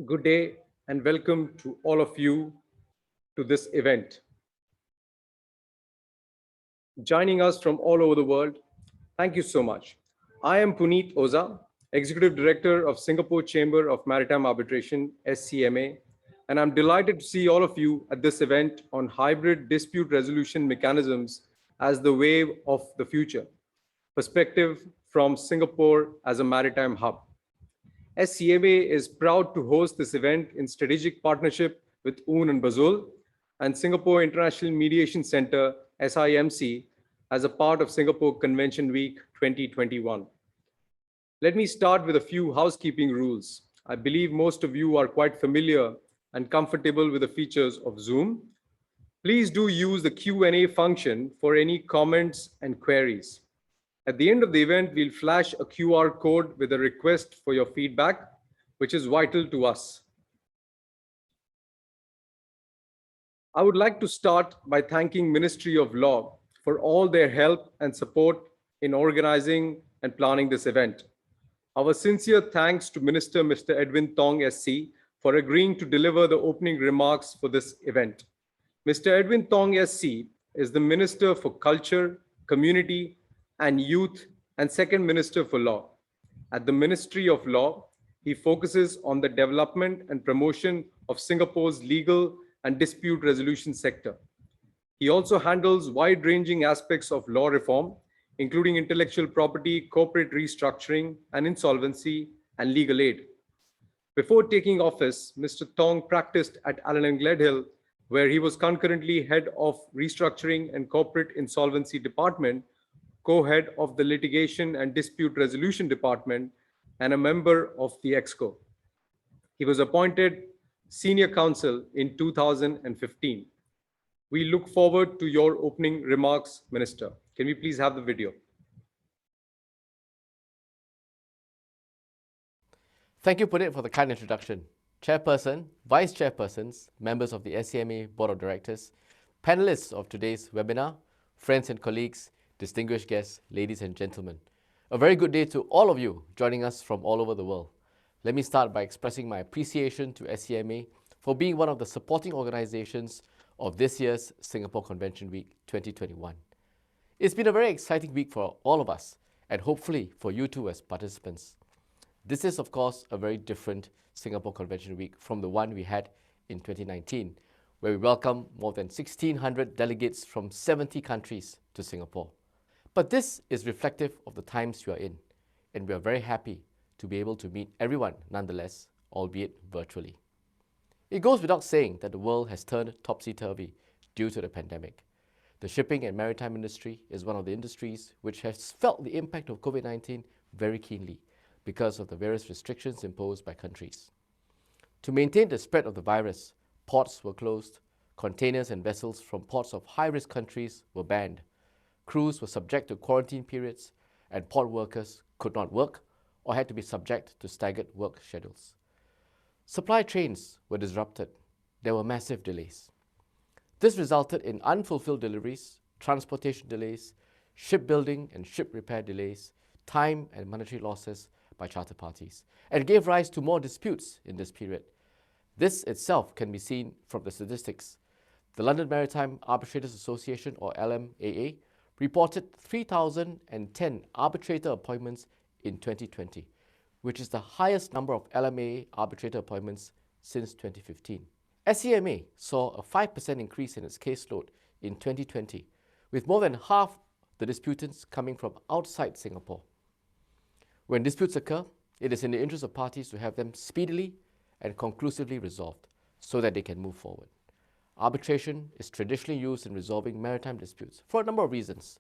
Good day and welcome to all of you to this event. Joining us from all over the world, thank you so much. I am Puneet Oza, Executive Director of Singapore Chamber of Maritime Arbitration, SCMA, and I'm delighted to see all of you at this event on hybrid dispute resolution mechanisms as the wave of the future, perspective from Singapore as a maritime hub. SCMA is proud to host this event in strategic partnership with Oon Bazul and Singapore International Mediation Center, SIMC, as a part of Singapore Convention Week 2021. Let me start with a few housekeeping rules. I believe most of you are quite familiar and comfortable with the features of Zoom. Please do use the Q&A function for any comments and queries. At the end of the event, we'll flash a QR code with a request for your feedback, which is vital to us. I would like to start by thanking Ministry of Law for all their help and support in organizing and planning this event. Our sincere thanks to Minister Mr. Edwin Tong SC for agreeing to deliver the opening remarks for this event. Mr. Edwin Tong SC is the Minister for Culture, Community, and Youth and Second Minister for Law. At the Ministry of Law, he focuses on the development and promotion of Singapore's legal and dispute resolution sector. He also handles wide-ranging aspects of law reform, including intellectual property, corporate restructuring, and insolvency, and legal aid. Before taking office, Mr. Tong practiced at Allen & Gledhill, where he was concurrently head of restructuring and corporate insolvency department, co-head of the Litigation and Dispute Resolution Department, and a member of the EXCO. He was appointed Senior Counsel in 2015. We look forward to your opening remarks, Minister. Can we please have the video? Thank you, Puneet, for the kind introduction. Chairperson, Vice Chairpersons, members of the SCMA Board of Directors, panelists of today's webinar, friends and colleagues, distinguished guests, ladies and gentlemen. A very good day to all of you joining us from all over the world. Let me start by expressing my appreciation to SCMA for being one of the supporting organizations of this year's Singapore Convention Week 2021. It's been a very exciting week for all of us, and hopefully for you too as participants. This is, of course, a very different Singapore Convention Week from the one we had in 2019, where we welcomed more than 1,600 delegates from 70 countries to Singapore. But this is reflective of the times we are in, and we are very happy to be able to meet everyone nonetheless, albeit virtually. It goes without saying that the world has turned topsy-turvy due to the pandemic. The shipping and maritime industry is one of the industries which has felt the impact of COVID-19 very keenly because of the various restrictions imposed by countries. To maintain the spread of the virus, ports were closed, containers and vessels from ports of high-risk countries were banned, crews were subject to quarantine periods, and port workers could not work or had to be subject to staggered work schedules. Supply chains were disrupted. There were massive delays. This resulted in unfulfilled deliveries, transportation delays, shipbuilding and ship repair delays, time and monetary losses by charter parties, and gave rise to more disputes in this period. This itself can be seen from the statistics. The London Maritime Arbitrators Association, or LMAA, reported 3,010 arbitrator appointments in 2020, which is the highest number of LMAA arbitrator appointments since 2015. SCMA saw a 5% increase in its caseload in 2020, with more than half the disputants coming from outside Singapore. When disputes occur, it is in the interest of parties to have them speedily and conclusively resolved so that they can move forward. Arbitration is traditionally used in resolving maritime disputes for a number of reasons.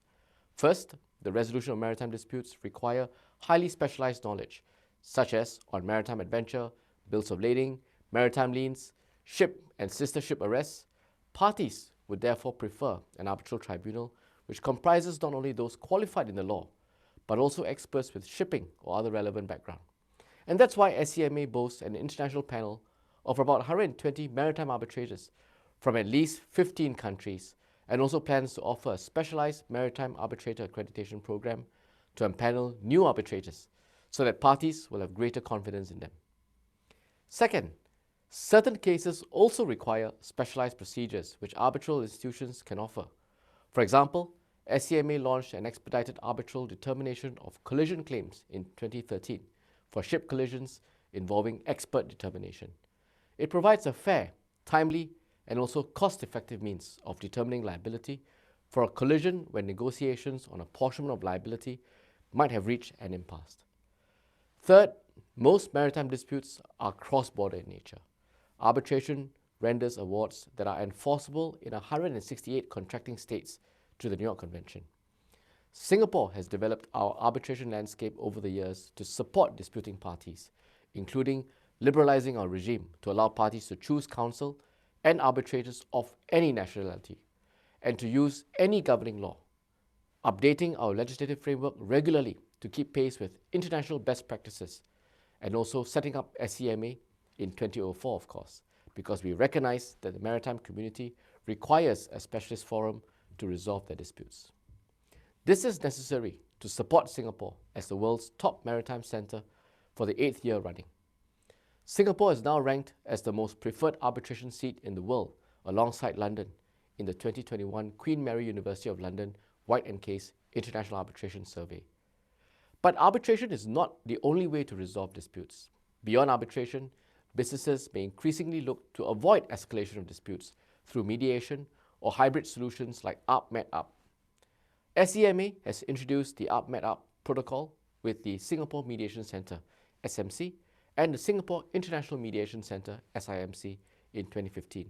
First, the resolution of maritime disputes require highly specialized knowledge, such as on maritime adventure, bills of lading, maritime liens, ship and sister ship arrests. Parties would therefore prefer an arbitral tribunal which comprises not only those qualified in the law, but also experts with shipping or other relevant background. And that's why SCMA boasts an international panel of about 120 maritime arbitrators from at least 15 countries, and also plans to offer a specialized maritime arbitrator accreditation program to empanel new arbitrators so that parties will have greater confidence in them. Second, Certain cases also require specialized procedures which arbitral institutions can offer. For example, SCMA launched an expedited arbitral determination of collision claims in 2013 for ship collisions involving expert determination. It provides a fair, timely, and also cost-effective means of determining liability for a collision when negotiations on apportionment of liability might have reached an impasse. Third, most maritime disputes are cross-border in nature. Arbitration renders awards that are enforceable in 168 contracting states to the New York Convention. Singapore has developed our arbitration landscape over the years to support disputing parties, including liberalizing our regime to allow parties to choose counsel and arbitrators of any nationality, and to use any governing law, updating our legislative framework regularly to keep pace with international best practices, and also setting up SCMA in 2004, of course, because we recognize that the maritime community requires a specialist forum to resolve their disputes. This is necessary to support Singapore as the world's top maritime center for the 8th year running. Singapore is now ranked as the most preferred arbitration seat in the world, alongside London, in the 2021 Queen Mary University of London White and Case International Arbitration Survey. But arbitration is not the only way to resolve disputes. Beyond arbitration, businesses may increasingly look to avoid escalation of disputes through mediation or hybrid solutions like APIEx. SCMA has introduced the APIEx protocol with the Singapore Mediation Centre, SMC, and the Singapore International Mediation Centre, SIMC, in 2015.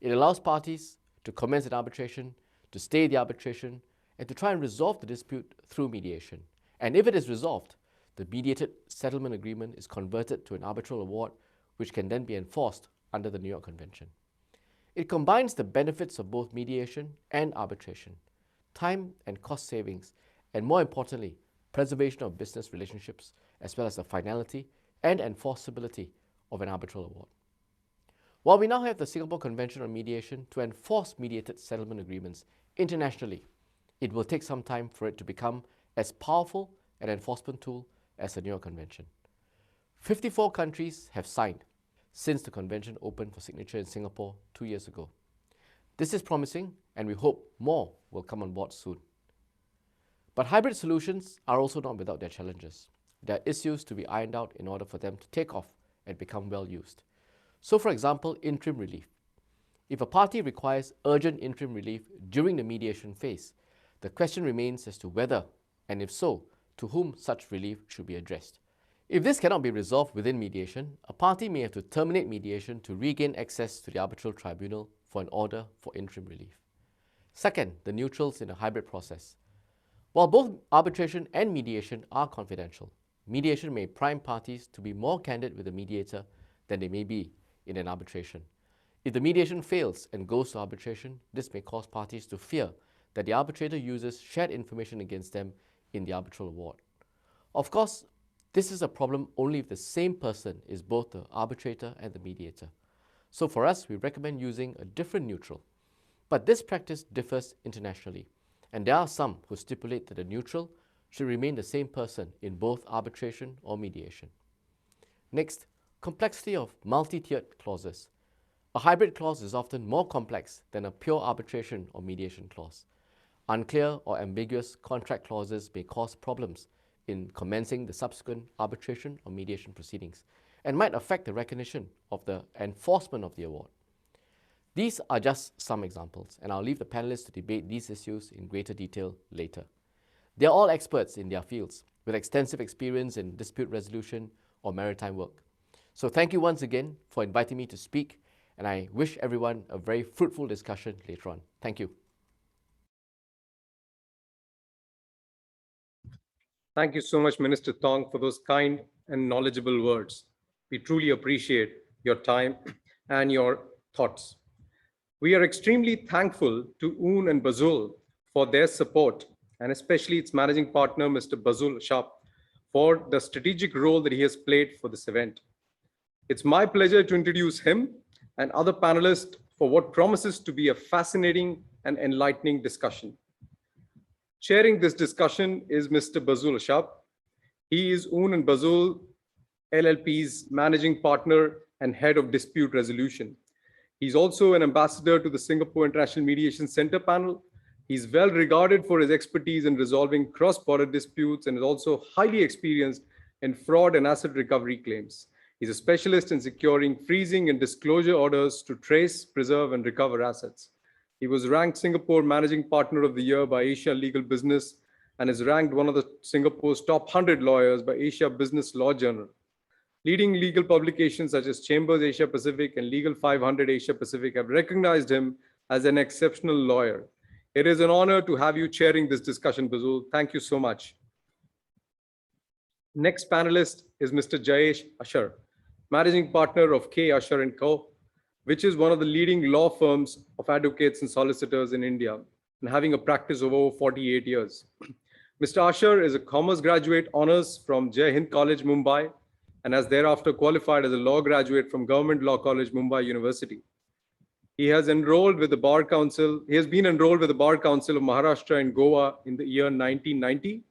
It allows parties to commence an arbitration, to stay the arbitration, and to try and resolve the dispute through mediation. And if it is resolved, the mediated settlement agreement is converted to an arbitral award, which can then be enforced under the New York Convention. It combines the benefits of both mediation and arbitration, time and cost savings, and more importantly, preservation of business relationships, as well as the finality and enforceability of an arbitral award. While we now have the Singapore Convention on Mediation to enforce mediated settlement agreements internationally, it will take some time for it to become as powerful an enforcement tool as the New York Convention. 54 countries have signed since the convention opened for signature in Singapore 2 years ago. This is promising, and we hope more will come on board soon. But hybrid solutions are also not without their challenges. There are issues to be ironed out in order for them to take off and become well used. So, for example, interim relief. If a party requires urgent interim relief during the mediation phase, the question remains as to whether, and if so, to whom such relief should be addressed. If this cannot be resolved within mediation, a party may have to terminate mediation to regain access to the arbitral tribunal for an order for interim relief. Second, the neutrals in a hybrid process. While both arbitration and mediation are confidential, mediation may prime parties to be more candid with the mediator than they may be in an arbitration. If the mediation fails and goes to arbitration, this may cause parties to fear that the arbitrator uses shared information against them in the arbitral award. Of course, this is a problem only if the same person is both the arbitrator and the mediator. So for us, we recommend using a different neutral. But this practice differs internationally, and there are some who stipulate that the neutral should remain the same person in both arbitration or mediation. Next, complexity of multi-tiered clauses. A hybrid clause is often more complex than a pure arbitration or mediation clause. Unclear or ambiguous contract clauses may cause problems in commencing the subsequent arbitration or mediation proceedings and might affect the recognition of the enforcement of the award. These are just some examples, and I'll leave the panelists to debate these issues in greater detail later. They are all experts in their fields with extensive experience in dispute resolution or maritime work. So thank you once again for inviting me to speak, and I wish everyone a very fruitful discussion later on. Thank you. Thank you so much, Minister Tong, for those kind and knowledgeable words. We truly appreciate your time and your thoughts. We are extremely thankful to Oon and Bazul for their support, and especially its managing partner, Mr. Bazul LLP, for the strategic role that he has played for this event. It's my pleasure to introduce him and other panelists for what promises to be a fascinating and enlightening discussion. Chairing this discussion is Mr. Bazul LLP. He is Oon Bazul LLP's managing partner and Head of Dispute Resolution. He's also an ambassador to the Singapore International Mediation Center panel. He's well regarded for his expertise in resolving cross-border disputes and is also highly experienced in fraud and asset recovery claims. He's a specialist in securing freezing and disclosure orders to trace, preserve, and recover assets. He was ranked Singapore Managing Partner of the Year by Asia Legal Business and is ranked one of the Singapore's top 100 lawyers by Asia Business Law Journal. Leading legal publications such as Chambers Asia Pacific and Legal 500 Asia Pacific have recognized him as an exceptional lawyer. It is an honor to have you chairing this discussion, Bazul. Thank you so much. Next panelist is Mr. Jayesh Usher, Managing Partner of K. Usher & Co., which is one of the leading law firms of advocates and solicitors in India, and having a practice of over 48 years. Mr. Usher is a commerce graduate honors from Jai Hind College, Mumbai, and has thereafter qualified as a law graduate from Government Law College, Mumbai University. He has enrolled with the Bar Council. He has been enrolled with the Bar Council of Maharashtra and Goa in the year 1990,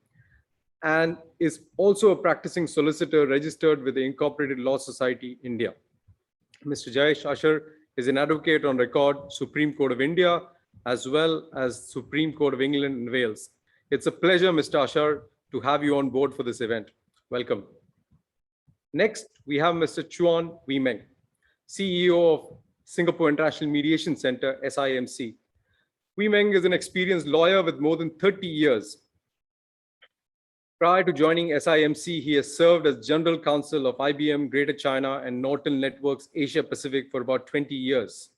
and is also a practicing solicitor registered with the Incorporated Law Society, India. Mr. Jayesh Usher is an advocate on record, Supreme Court of India, as well as Supreme Court of England and Wales. It's a pleasure, Mr. Usher, to have you on board for this event. Welcome. Next, we have Mr. Chuan Wee Meng, CEO of Singapore International Mediation Center, SIMC. Wee Meng is an experienced lawyer with more than 30 years. Prior to joining SIMC, he has served as General Counsel of IBM Greater China and Norton Networks Asia Pacific for about 20 years.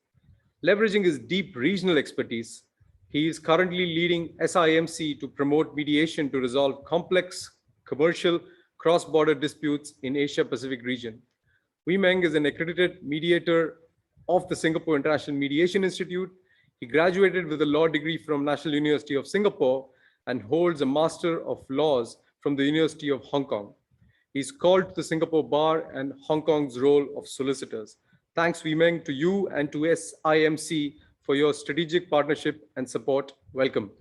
Leveraging his deep regional expertise, he is currently leading SIMC to promote mediation to resolve complex commercial cross-border disputes in Asia Pacific region. Wee Meng is an accredited mediator of the Singapore International Mediation Institute. He graduated with a law degree from National University of Singapore and holds a Master of Laws from the University of Hong Kong. He's called to the Singapore Bar and Hong Kong's role of solicitors. Thanks, Wee Meng, to you and to SIMC for your strategic partnership and support. Welcome.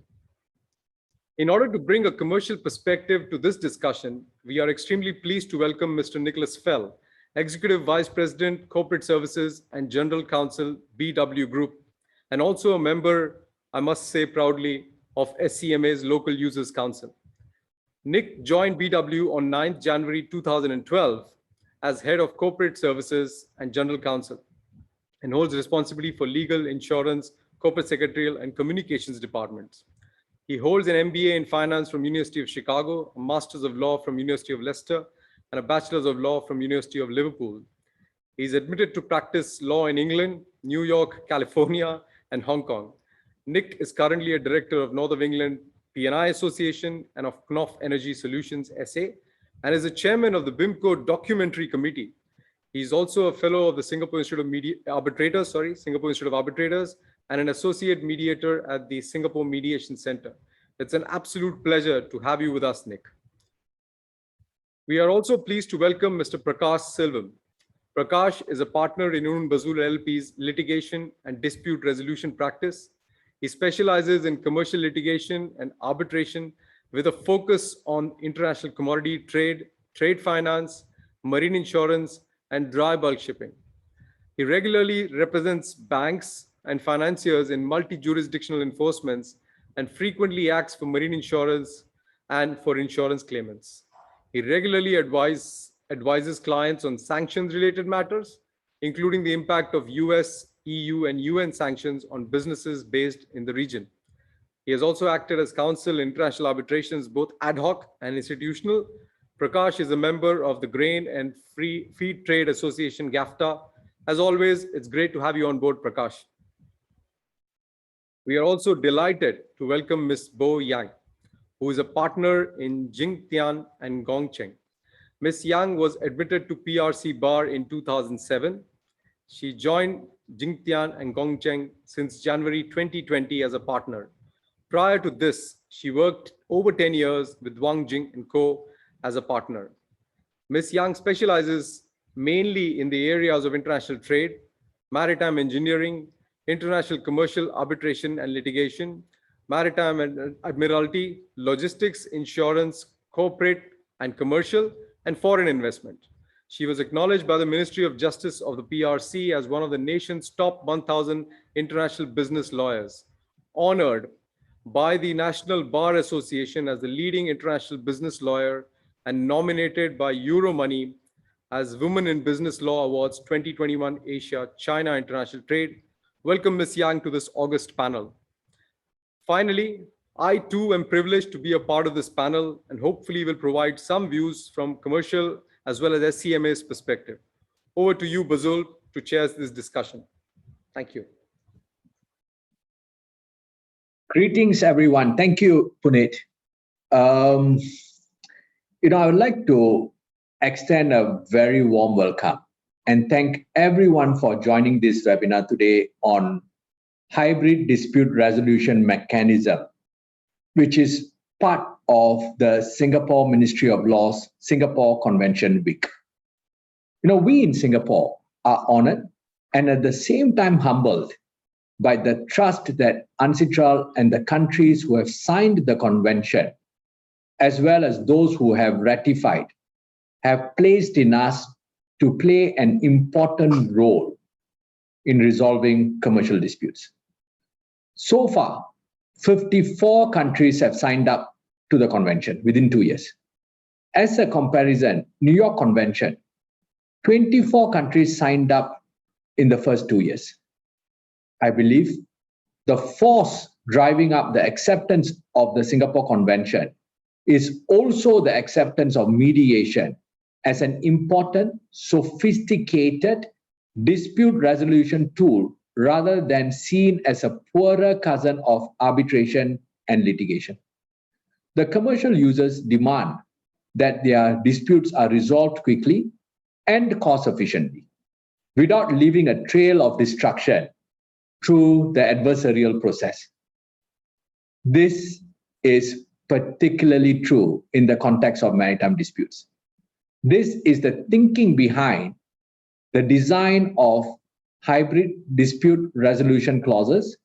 In order to bring a commercial perspective to this discussion, we are extremely pleased to welcome Mr. Nicholas Fell, Executive Vice President, Corporate Services and General Counsel, BW Group, and also a member, I must say proudly, of SCMA's Local Users Council. Nick joined BW on 9th January 2012 as Head of Corporate Services and General Counsel, and holds responsibility for legal, insurance, corporate secretarial, and communications departments. He holds an MBA in finance from University of Chicago, a Master's of Law from University of Leicester, and a Bachelor's of Law from University of Liverpool. He is admitted to practice law in England, New York, California, and Hong Kong. Nick is currently a director of North of England P&I Association and of Knopf Energy Solutions SA, and is the chairman of the BIMCO Documentary Committee. He is also a fellow of the Singapore Institute of Arbitrators, and an associate mediator at the Singapore Mediation Center. It's an absolute pleasure to have you with us, Nick. We are also pleased to welcome Mr. Prakash Silvam. Prakash is a partner in Oon Bazul LLP's litigation and dispute resolution practice. He specializes in commercial litigation and arbitration with a focus on international commodity trade, trade finance, marine insurance, and dry bulk shipping. He regularly represents banks and financiers in multi-jurisdictional enforcements and frequently acts for marine insurance and for insurance claimants. He regularly advises clients on sanctions-related matters, including the impact of US, EU, and UN sanctions on businesses based in the region. He has also acted as counsel in international arbitrations, both ad hoc and institutional. Prakash is a member of the Grain and Feed Trade Association, GAFTA. As always, it's great to have you on board, Prakash. We are also delighted to welcome Ms. Bo Yang, who is a partner in Jingtian and Gongcheng. Ms. Yang was admitted to PRC Bar in 2007. She joined Jingtian and Gongcheng since January 2020 as a partner. Prior to this, she worked over 10 years with Wang Jing & Co. as a partner. Ms. Yang specializes mainly in the areas of international trade, maritime engineering, international commercial arbitration and litigation, maritime and admiralty, logistics, insurance, corporate and commercial, and foreign investment. She was acknowledged by the Ministry of Justice of the PRC as one of the nation's top 1,000 international business lawyers, honored by the National Bar Association as the leading international business lawyer, and nominated by Euromoney as Women in Business Law Awards 2021 Asia China International Trade. Welcome, Ms. Yang, to this August panel. Finally, I too am privileged to be a part of this panel and hopefully will provide some views from commercial as well as SCMA's perspective. Over to you, Bazul, to chair this discussion. Thank you. Greetings, everyone. Thank you, Puneet. I would like to extend a very warm welcome and thank everyone for joining this webinar today on hybrid dispute resolution mechanism, which is part of the Singapore Ministry of Law's Singapore Convention Week. We in Singapore are honored and at the same time humbled by the trust that UNCITRAL and the countries who have signed the convention, as well as those who have ratified, have placed in us to play an important role in resolving commercial disputes. So far, 54 countries have signed up to the convention within 2 years. As a comparison, New York Convention, 24 countries signed up in the first 2 years. I believe the force driving up the acceptance of the Singapore Convention is also the acceptance of mediation as an important, sophisticated dispute resolution tool rather than seen as a poorer cousin of arbitration and litigation. The commercial users demand that their disputes are resolved quickly and cost efficiently, without leaving a trail of destruction through the adversarial process. This is particularly true in the context of maritime disputes. This is the thinking behind the design of hybrid dispute resolution clauses,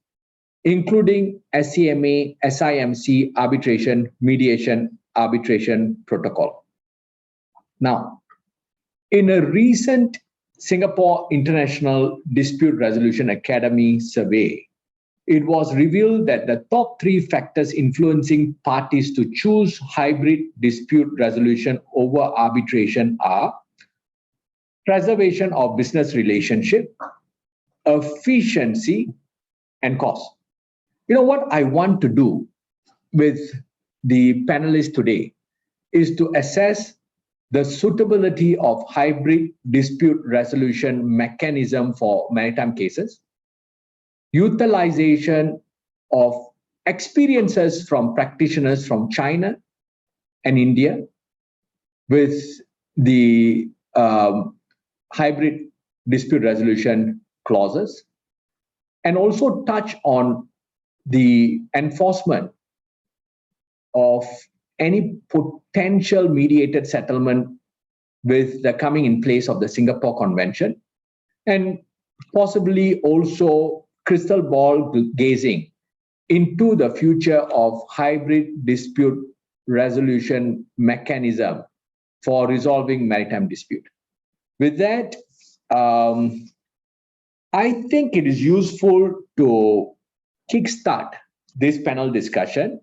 including SCMA, SIMC, arbitration, mediation, arbitration protocol. Now, in a recent Singapore International Dispute Resolution Academy survey, it was revealed that the top 3 factors influencing parties to choose hybrid dispute resolution over arbitration are preservation of business relationship, efficiency, and cost. What I want to do with the panelists today is to assess the suitability of hybrid dispute resolution mechanism for maritime cases, utilization of experiences from practitioners from China and India with the hybrid dispute resolution clauses, and also touch on the enforcement of any potential mediated settlement with the coming in place of the Singapore Convention, and possibly also crystal ball gazing into the future of hybrid dispute resolution mechanism for resolving maritime dispute. With that, I think it is useful to kickstart this panel discussion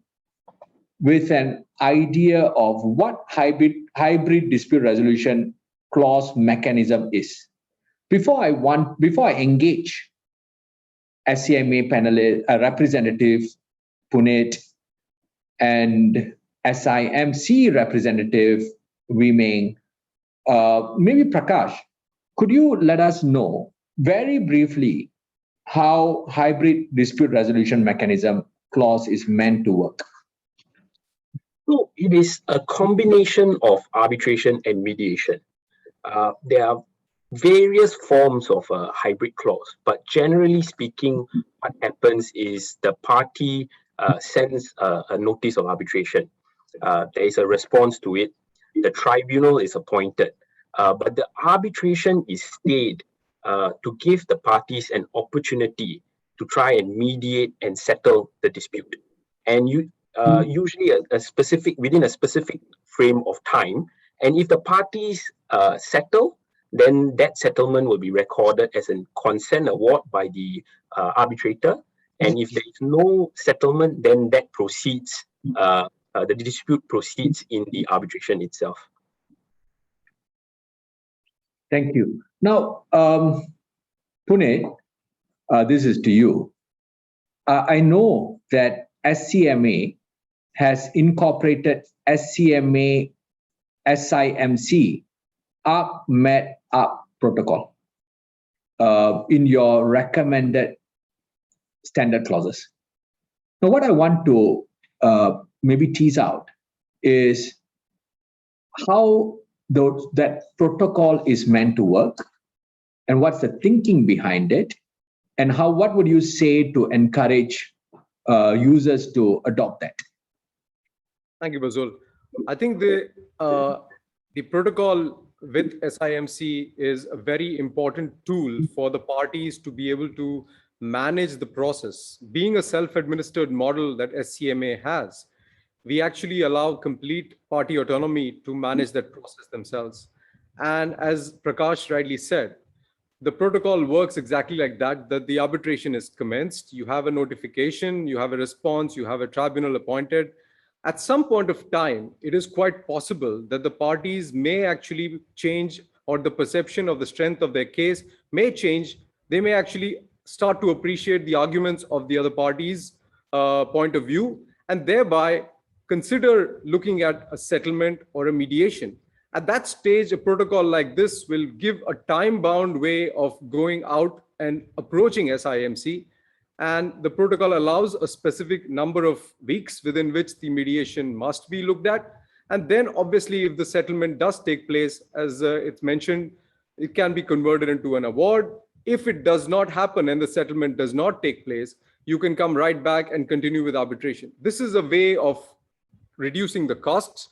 with an idea of what hybrid dispute resolution clause mechanism is. Before I engage SCMA panel representative Puneet and SIMC representative Wee Meng, maybe Prakash, could you let us know very briefly how hybrid dispute resolution mechanism clause is meant to work? So it is a combination of arbitration and mediation. There are various forms of a hybrid clause, but generally speaking, what happens is the party sends a notice of arbitration. There is a response to it. The tribunal is appointed, but the arbitration is stayed to give the parties an opportunity to try and mediate and settle the dispute. And usually within a specific frame of time, And if the parties settle, then that settlement will be recorded as a consent award by the arbitrator. And if there is no settlement, then that proceeds, the dispute proceeds in the arbitration itself. Thank you. Now, Puneet, this is to you. I know that SCMA has incorporated SCMA SIMC APIEx protocol in your recommended standard clauses. Now, what I want to maybe tease out is how that protocol is meant to work, and what's the thinking behind it, and what would you say to encourage users to adopt that? Thank you, Bazul. I think the protocol with SIMC is a very important tool for the parties to be able to manage the process. Being a self-administered model that SCMA has, we actually allow complete party autonomy to manage that process themselves. And as Prakash rightly said, the protocol works exactly like that, that the arbitration is commenced, you have a notification, you have a response, you have a tribunal appointed. At some point of time, it is quite possible that the parties may actually change, or the perception of the strength of their case may change. They may actually start to appreciate the arguments of the other parties' point of view, and thereby consider looking at a settlement or a mediation. At that stage, a protocol like this will give a time-bound way of going out and approaching SIMC. And the protocol allows a specific number of weeks within which the mediation must be looked at. And then obviously, if the settlement does take place, as it's mentioned, it can be converted into an award. If it does not happen and the settlement does not take place, you can come right back and continue with arbitration. This is a way of reducing the costs,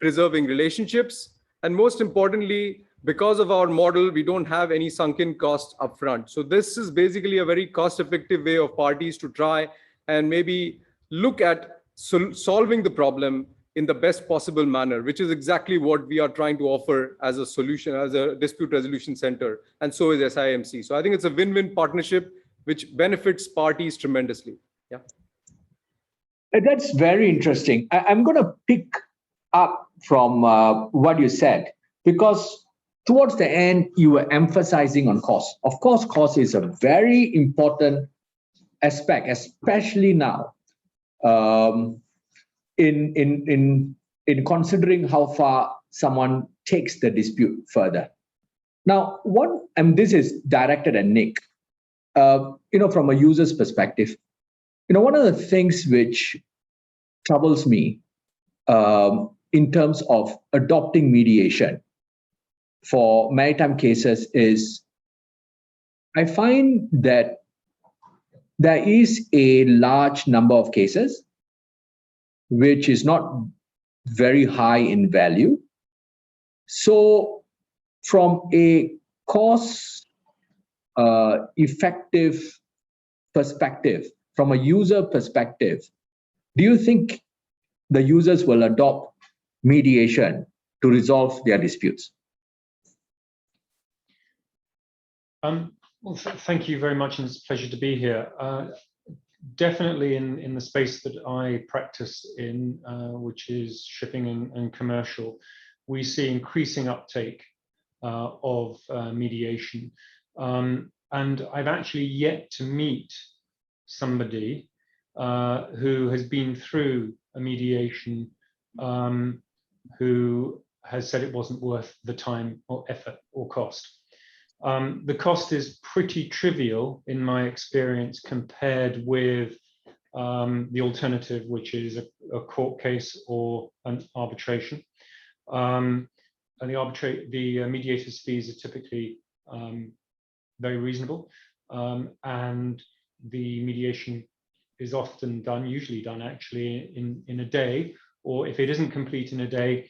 preserving relationships, and most importantly, because of our model, we don't have any sunken costs upfront. So this is basically a very cost-effective way of parties to try and maybe look at solving the problem in the best possible manner, which is exactly what we are trying to offer as a solution, as a dispute resolution center, and so is SIMC. So I think it's a win-win partnership which benefits parties tremendously. Yeah. That's very interesting. I'm going to pick up from what you said, because towards the end, you were emphasizing on cost. Of course, cost is a very important aspect, especially now, in considering how far someone takes the dispute further. Now, and this is directed at Nick. From a user's perspective, one of the things which troubles me in terms of adopting mediation for maritime cases is I find that there is a large number of cases which is not very high in value. So from a cost effective perspective, from a user perspective, do you think the users will adopt mediation to resolve their disputes? Well, thank you very much, and it's a pleasure to be here. Definitely in the space that I practice in, which is shipping and commercial, we see increasing uptake of mediation. And I've actually yet to meet somebody who has been through a mediation who has said it wasn't worth the time or effort or cost. The cost is pretty trivial in my experience compared with the alternative, which is a court case or an arbitration. And the mediator's fees are typically very reasonable, and the mediation is often done, usually done actually in a day, or if it isn't complete in a day,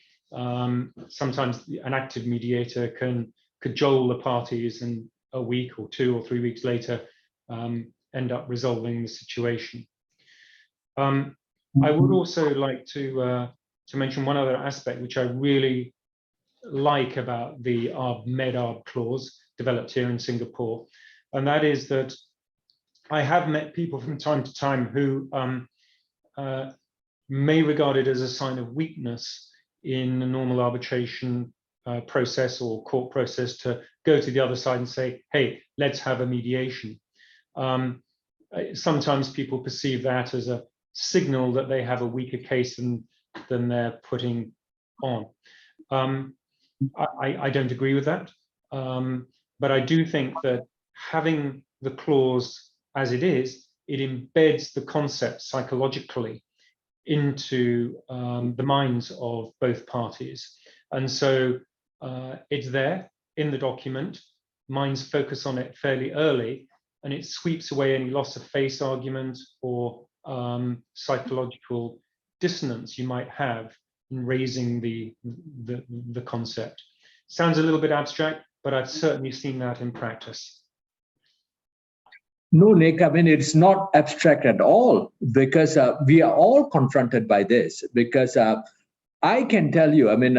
sometimes an active mediator can cajole the parties, and a week or 2 or 3 weeks later end up resolving the situation. I would also like to mention one other aspect which I really like about the MedArb clause developed here in Singapore, and that is that I have met people from time to time who may regard it as a sign of weakness in a normal arbitration process or court process to go to the other side and say, hey, let's have a mediation. Sometimes people perceive that as a signal that they have a weaker case than they're putting on. I don't agree with that, but I do think that having the clause as it is, it embeds the concept psychologically into the minds of both parties. And so it's there in the document. Minds focus on it fairly early, and it sweeps away any loss of face argument or psychological dissonance you might have in raising the concept. Sounds a little bit abstract, but I've certainly seen that in practice. No, Nick, I mean, it's not abstract at all, because we are all confronted by this, because I can tell you, I mean,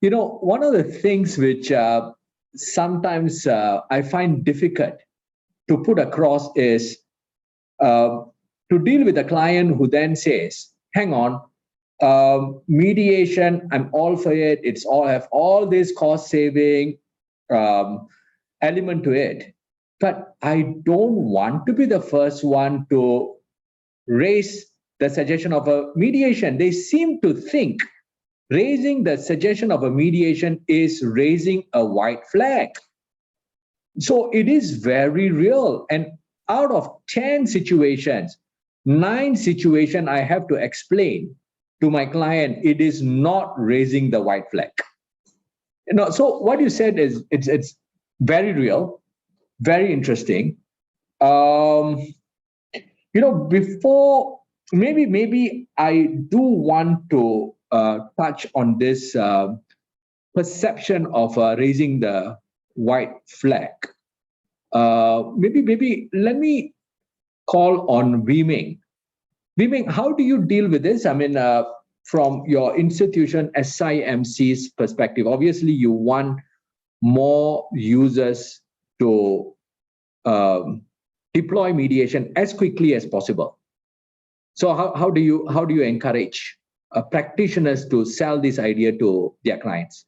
you know, one of the things which sometimes I find difficult to put across is to deal with a client who then says, hang on, mediation, I'm all for it. It's all have all this cost saving element to it. But I don't want to be the first one to raise the suggestion of a mediation. They seem to think raising the suggestion of a mediation is raising a white flag. So it is very real. And out of 10 situations, 9 situations I have to explain to my client, it is not raising the white flag. You know, so what you said is it's very real. Very interesting. You know, before maybe I do want to touch on this perception of raising the white flag. Maybe let me call on Wee Ming. Wee Ming, how do you deal with this? I mean, from your institution SIMC's perspective, obviously you want more users to deploy mediation as quickly as possible. So how do you encourage practitioners to sell this idea to their clients?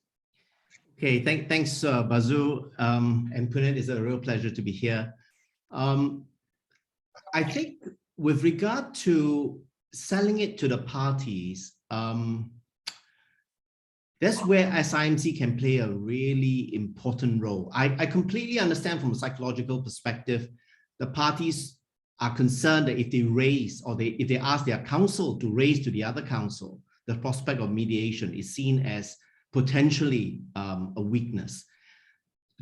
Okay, thanks, Bazul and Puneet. It's a real pleasure to be here. I think with regard to selling it to the parties, that's where SIMC can play a really important role. I completely understand from a psychological perspective, the parties are concerned that if they raise or if they ask their counsel to raise to the other counsel, the prospect of mediation is seen as potentially a weakness.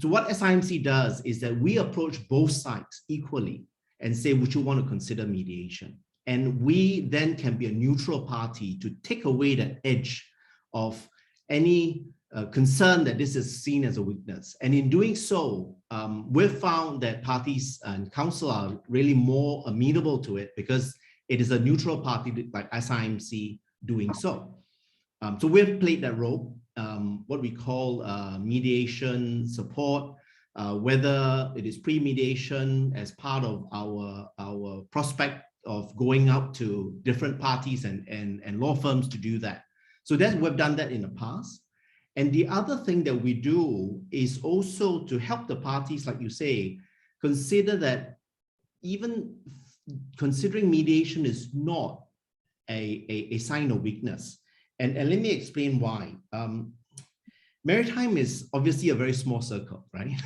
So what SIMC does is that we approach both sides equally and say, would you want to consider mediation? And we then can be a neutral party to take away that edge of any concern that this is seen as a weakness. And in doing so, we've found that parties and counsel are really more amenable to it because it is a neutral party like SIMC doing so. So we've played that role, what we call mediation support, whether it is pre-mediation as part of our prospect of going out to different parties and law firms to do that. So we've done that in the past. And the other thing that we do is also to help the parties, like you say, consider that even considering mediation is not a sign of weakness. And let me explain why. Maritime is obviously a very small circle, right?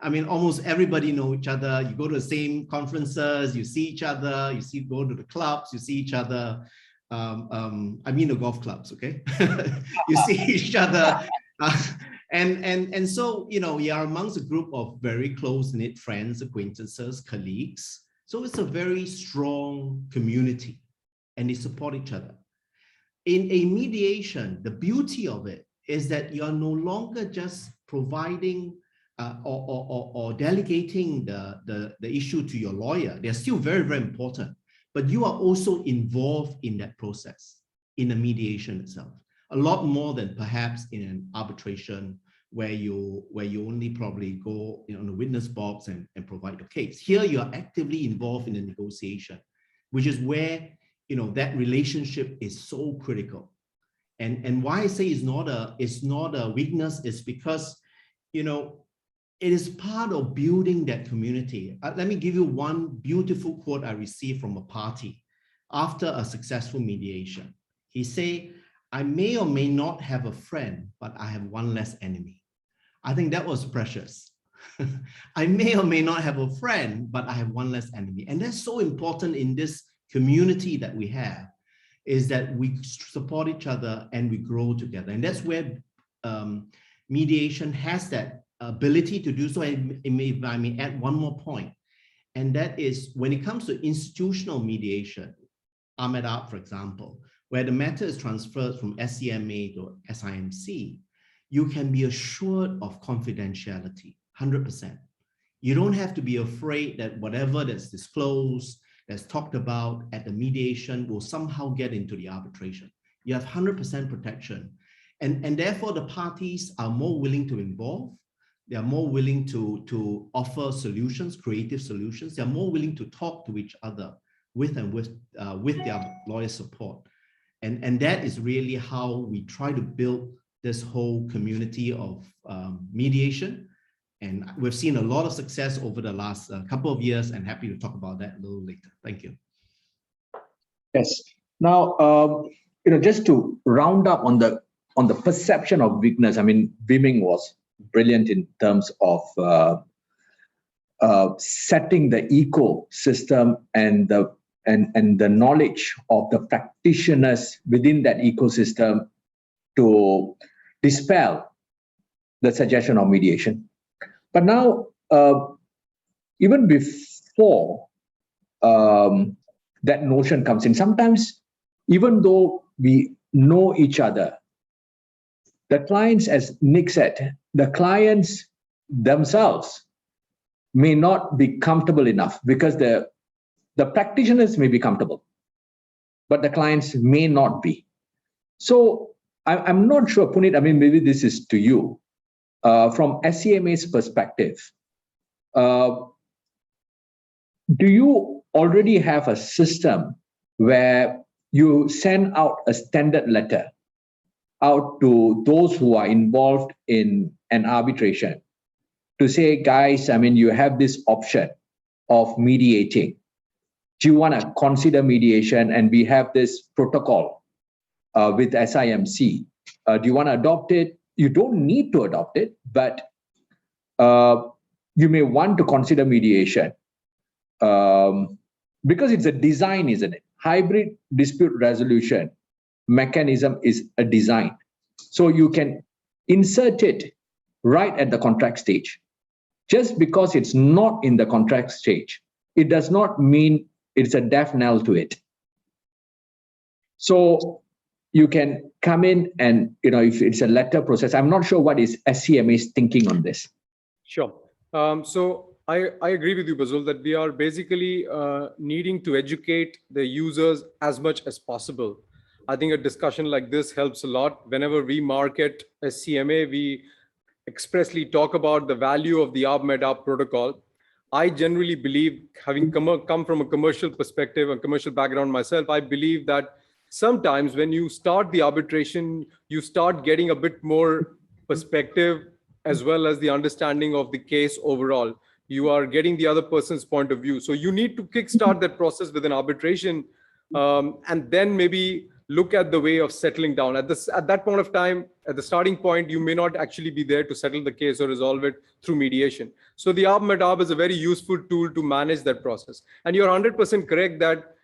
I mean, almost everybody know each other. You go to the same conferences, you see each other, go to the clubs, you see each other. I mean the golf clubs, okay? You see each other. And so, you know, we are amongst a group of very close-knit friends, acquaintances, colleagues. So it's a very strong community and they support each other. In a mediation, the beauty of it is that you're no longer just providing or delegating the issue to your lawyer. They're still very, very important, but you are also involved in that process, in the mediation itself. a lot more than perhaps in an arbitration where you only probably go on the witness box and provide your case. Here you are actively involved in the negotiation, which is where that relationship is so critical. And why I say it's not a weakness is because it is part of building that community. Let me give you one beautiful quote I received from a party after a successful mediation. He said, "I may or may not have a friend, but I have one less enemy." I think that was precious. I may or may not have a friend, but I have one less enemy. And that's so important in this community that we have, is that we support each other and we grow together. And that's where mediation has that ability to do so. And if I may add one more point, and that is when it comes to institutional mediation, APIEx, for example, where the matter is transferred from SCMA to SIMC, you can be assured of confidentiality, 100%. You don't have to be afraid that whatever that's disclosed, that's talked about at the mediation will somehow get into the arbitration. You have 100% protection. And therefore, the parties are more willing to involve. They are more willing to offer solutions, creative solutions. They are more willing to talk to each other with their lawyer support. And that is really how we try to build this whole community of mediation. And we've seen a lot of success over the last couple of years, and happy to talk about that a little later. Thank you. Yes. Now, just to round up on the perception of weakness, I mean, Wiming was brilliant in terms of setting the ecosystem and the knowledge of the practitioners within that ecosystem to dispel the suggestion of mediation. But now, even before that notion comes in, sometimes, even though we know each other, the clients, as Nick said, the clients themselves may not be comfortable enough, because the practitioners may be comfortable, but the clients may not be. So I'm not sure, Puneet, I mean, maybe this is to you. From SCMA's perspective, do you already have a system where you send out a standard letter out to those who are involved in an arbitration to say, guys, I mean, you have this option of mediating. Do you want to consider mediation? And we have this protocol with SIMC. Do you want to adopt it? You don't need to adopt it, but you may want to consider mediation because it's a design, isn't it? Hybrid dispute resolution mechanism is a design. So you can insert it right at the contract stage. Just because it's not in the contract stage, it does not mean it's a death knell to it. So you can come in and, if it's a letter process, I'm not sure what is SCMA's thinking on this. Sure. So I agree with you, Bazul, that we are basically needing to educate the users as much as possible. I think a discussion like this helps a lot. Whenever we market SCMA, we expressly talk about the value of the ARB-MED-ARB protocol. I generally believe, having come from a commercial perspective and commercial background myself, I believe that sometimes when you start the arbitration, you start getting a bit more perspective as well as the understanding of the case overall. You are getting the other person's point of view. So you need to kickstart that process with an arbitration and then maybe look at the way of settling down. At that point of time, at the starting point, you may not actually be there to settle the case or resolve it through mediation. So the ARB-MED-ARB is a very useful tool to manage that process. And you're 100% correct that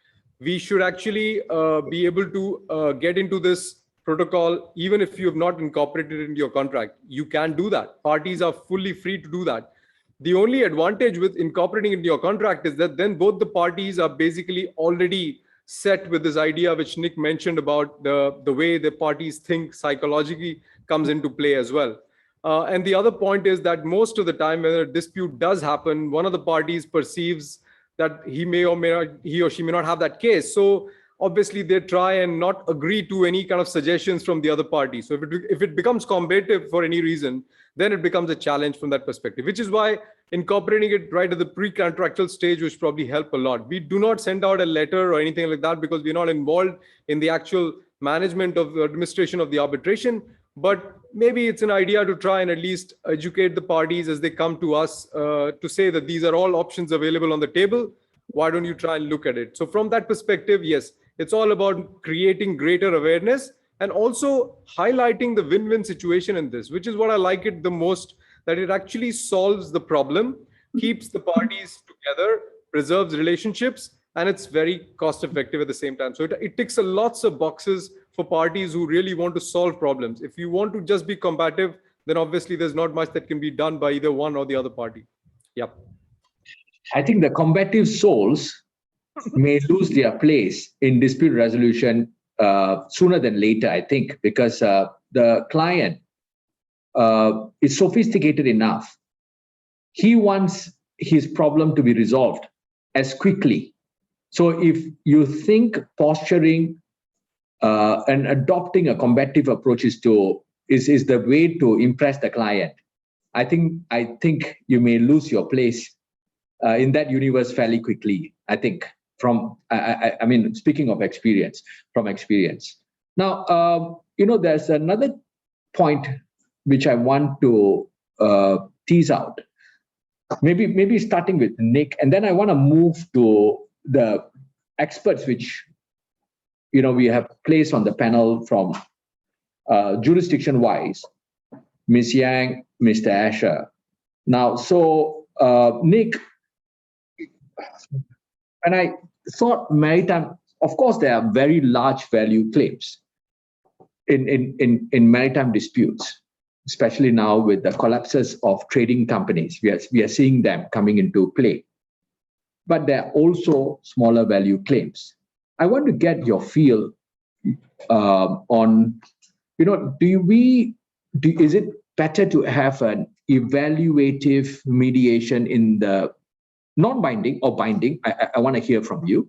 we should actually be able to get into this protocol, even if you have not incorporated it into your contract. You can do that. Parties are fully free to do that. The only advantage with incorporating it into your contract is that then both the parties are basically already set with this idea which Nick mentioned about the way the parties think psychologically comes into play as well. And the other point is that most of the time when a dispute does happen, one of the parties perceives that he or she may not have that case. So obviously they try and not agree to any kind of suggestions from the other party. So if it becomes combative for any reason, then it becomes a challenge from that perspective, which is why incorporating it right at the pre-contractual stage which probably help a lot. We do not send out a letter or anything like that because we're not involved in the actual management of the administration of the arbitration. But maybe it's an idea to try and at least educate the parties as they come to us to say that these are all options available on the table. Why don't you try and look at it? So from that perspective, yes, it's all about creating greater awareness and also highlighting the win-win situation in this, which is what I like it the most, that it actually solves the problem, keeps the parties together, preserves relationships, and it's very cost effective at the same time. So it ticks lots of boxes for parties who really want to solve problems. If you want to just be combative, then obviously there's not much that can be done by either one or the other party. Yep. I think the combative souls may lose their place in dispute resolution sooner than later, I think, because the client is sophisticated enough. He wants his problem to be resolved as quickly. So if you think posturing and adopting a combative approach is the way to impress the client, I think you may lose your place in that universe fairly quickly. I think I mean, speaking of experience, from experience. Now, there's another point which I want to tease out. Maybe starting with Nick, and then I want to move to the experts which we have placed on the panel from jurisdiction-wise, Ms. Yang, Mr. Asher. Now, so Nick, and I thought maritime, of course, there are very large value claims in maritime disputes, especially now with the collapses of trading companies. We are seeing them coming into play. But there are also smaller value claims. I want to get your feel on, is it better to have an evaluative mediation in the non-binding or binding? I want to hear from you,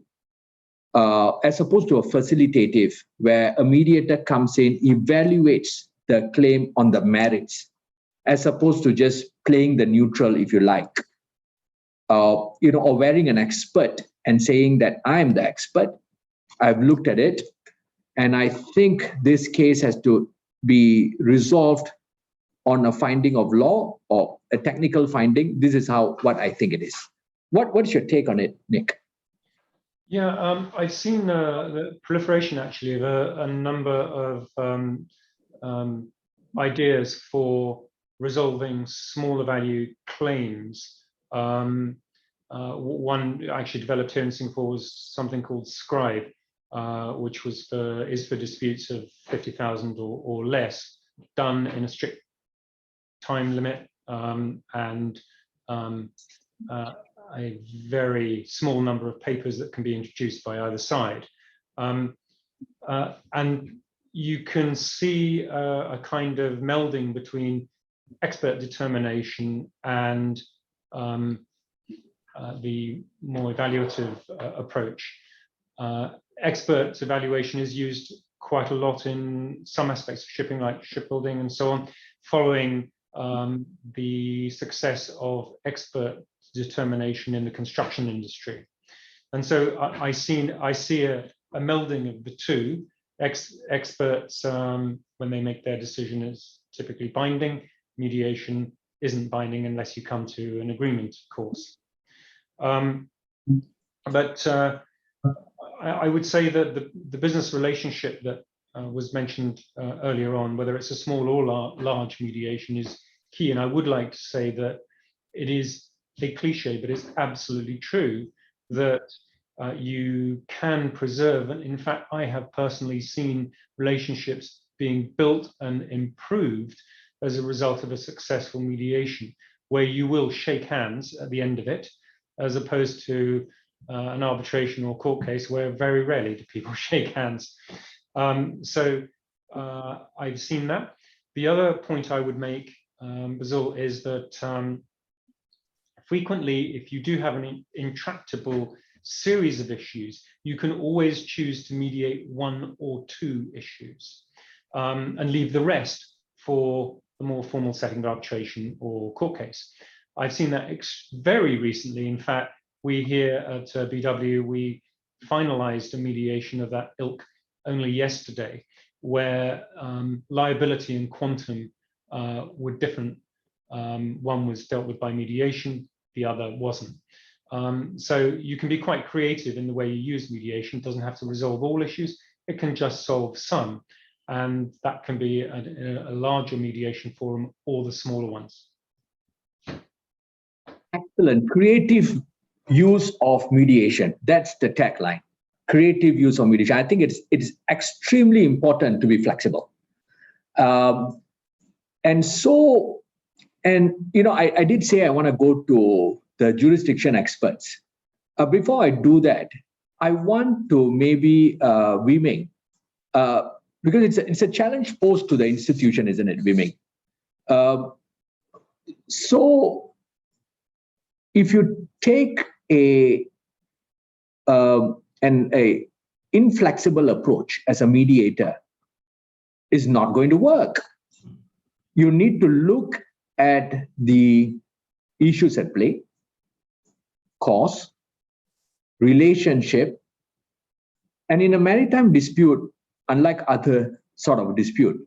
as opposed to a facilitative where a mediator comes in, evaluates the claim on the merits, as opposed to just playing the neutral, if you like, or wearing an expert and saying that I'm the expert, I've looked at it, and I think this case has to be resolved on a finding of law or a technical finding. This is what I think it is. What's your take on it, Nick? Yeah, I've seen the proliferation actually of a number of ideas for resolving smaller value claims. One actually developed here in Singapore was something called Scribe, which is for disputes of 50,000 or less, done in a strict time limit and a very small number of papers that can be introduced by either side. And you can see a kind of melding between expert determination and the more evaluative approach. Expert evaluation is used quite a lot in some aspects of shipping, like shipbuilding and so on, following the success of expert determination in the construction industry. And so I see a melding of the two. Experts, when they make their decision, is typically binding. Mediation isn't binding unless you come to an agreement, of course. But I would say that the business relationship that was mentioned earlier on, whether it's a small or large mediation, is key. And I would like to say that it is a cliche, but it's absolutely true that you can preserve, and in fact, I have personally seen relationships being built and improved as a result of a successful mediation, where you will shake hands at the end of it, as opposed to an arbitration or court case where very rarely do people shake hands. So I've seen that. The other point I would make, Bazul, is that frequently, if you do have an intractable series of issues, you can always choose to mediate one or two issues and leave the rest for a more formal setting of arbitration or court case. I've seen that very recently. In fact, we here at BW, we finalized a mediation of that ilk only yesterday, where liability and quantum were different. One was dealt with by mediation, the other wasn't. So you can be quite creative in the way you use mediation. It doesn't have to resolve all issues. It can just solve some. And that can be a larger mediation forum or the smaller ones. Excellent. Creative use of mediation. That's the tagline. Creative use of mediation. I think it's extremely important to be flexible. I did say I want to go to the jurisdiction experts. Before I do that, I want to maybe Wee Ming, because it's a challenge posed to the institution, isn't it, Wee Ming? So if you take an inflexible approach as a mediator, is not going to work. You need to look at the issues at play, cause, relationship, and in a maritime dispute, unlike other sort of dispute,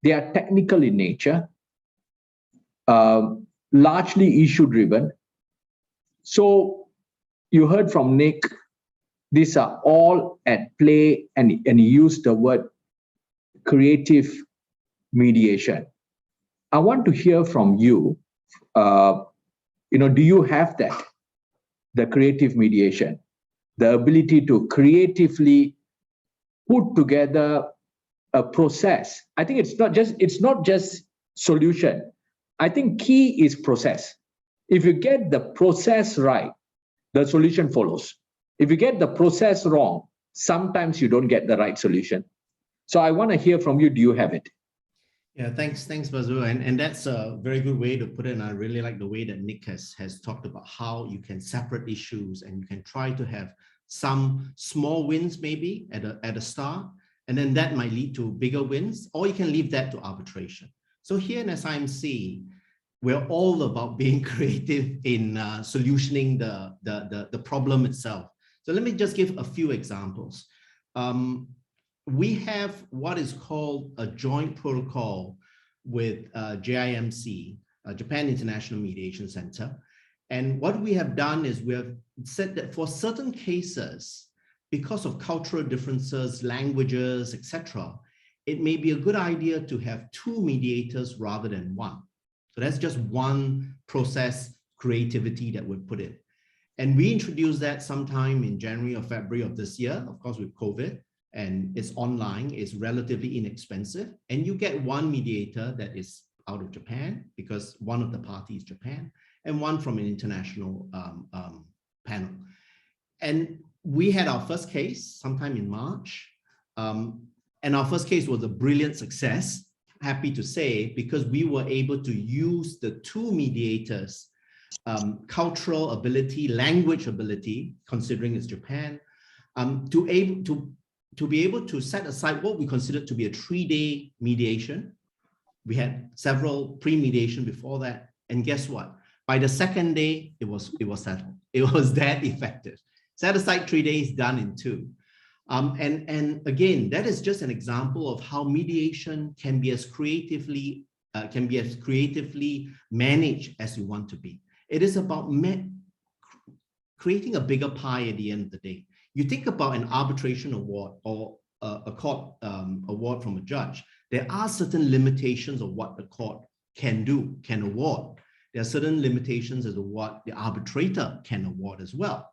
they are technical in nature, largely issue-driven. So you heard from Nick, these are all at play, and he used the word creative mediation. I want to hear from you. Do you have that, the creative mediation, the ability to creatively put together a process? I think it's not just solution. I think key is process. If you get the process right, the solution follows. If you get the process wrong, sometimes you don't get the right solution. So I want to hear from you. Do you have it? Yeah, thanks, Bazul. And that's a very good way to put it. And I really like the way that Nick has talked about how you can separate issues and you can try to have some small wins maybe at a start, and then that might lead to bigger wins, or you can leave that to arbitration. So here in SIMC, we're all about being creative in solutioning the problem itself. So let me just give a few examples. We have what is called a joint protocol with JIMC, Japan International Mediation Center. And what we have done is we have said that for certain cases, because of cultural differences, languages, etc., it may be a good idea to have two mediators rather than one. So that's just one process creativity that we put in. And we introduced that sometime in January or February of this year, of course, with COVID, and it's online, it's relatively inexpensive. And you get one mediator that is out of Japan because one of the parties is Japan, and one from an international panel. And we had our first case sometime in March. And our first case was a brilliant success, happy to say, because we were able to use the two mediators' cultural ability, language ability, considering it's Japan, to be able to set aside what we considered to be a 3-day mediation. We had several pre-mediation before that. And guess what? By the second day, it was settled. It was that effective. Set aside 3 days, done in 2. And again, that is just an example of how mediation can be as creatively managed as you want to be. It is about creating a bigger pie at the end of the day. You think about an arbitration award or a court award from a judge. There are certain limitations of what the court can award. There are certain limitations as to what the arbitrator can award as well.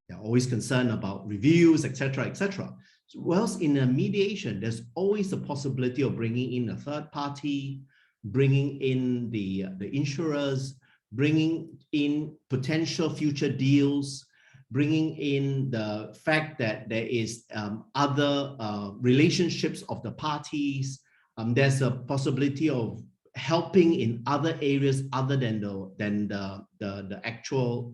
They're always concerned about reviews, etc., etc. So whilst in a mediation, there's always the possibility of bringing in a third party, bringing in the insurers, bringing in potential future deals, bringing in the fact that there is other relationships of the parties. There's a possibility of helping in other areas other than the actual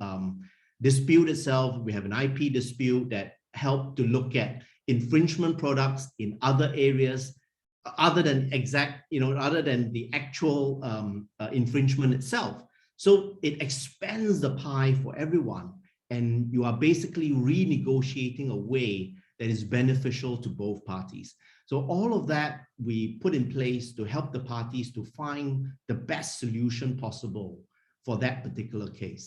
dispute itself. We have an IP dispute that help to look at infringement products in other areas, other than other than the actual infringement itself. So it expands the pie for everyone, and you are basically renegotiating a way that is beneficial to both parties. So all of that we put in place to help the parties to find the best solution possible for that particular case.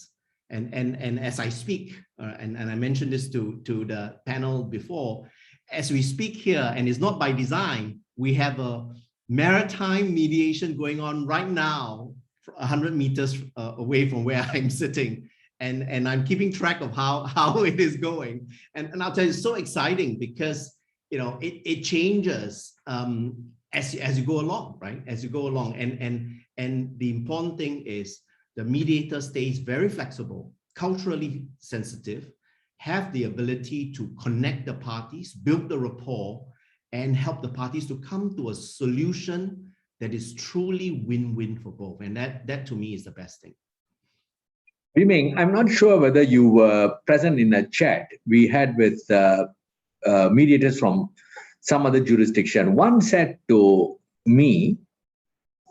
And as I speak, and I mentioned this to the panel before, as we speak here, and it's not by design, we have a maritime mediation going on right now, 100 meters away from where I'm sitting. And I'm keeping track of how it is going. And I'll tell you, it's so exciting because, it changes as you go along, right? As you go along. And the important thing is the mediator stays very flexible, culturally sensitive, have the ability to connect the parties, build the rapport, and help the parties to come to a solution that is truly win-win for both. And that to me is the best thing. Wiming, I'm not sure whether you were present in a chat we had with mediators from some other jurisdiction. One said to me,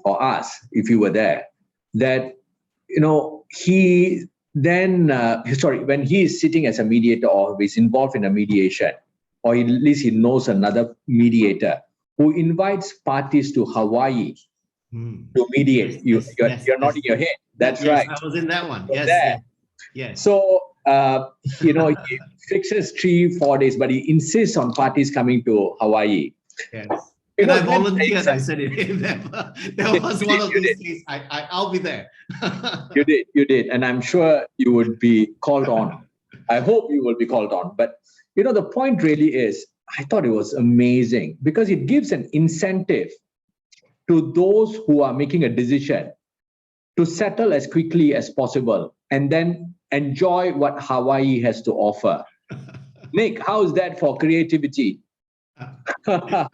or us, if you were there, that, he then, when he is sitting as a mediator or is involved in a mediation, or at least he knows another mediator who invites parties to Hawaii to mediate. You're nodding your head. That's right. I was in that one. Yes. So, he fixes 3-4 days, but he insists on parties coming to Hawaii. Yes. And I volunteered. I said it. That was one of these days. I'll be there. You did. And I'm sure you would be called on. I hope you will be called on. But, the point really is, I thought it was amazing because it gives an incentive to those who are making a decision to settle as quickly as possible and then enjoy what Hawaii has to offer. Nick, how is that for creativity? I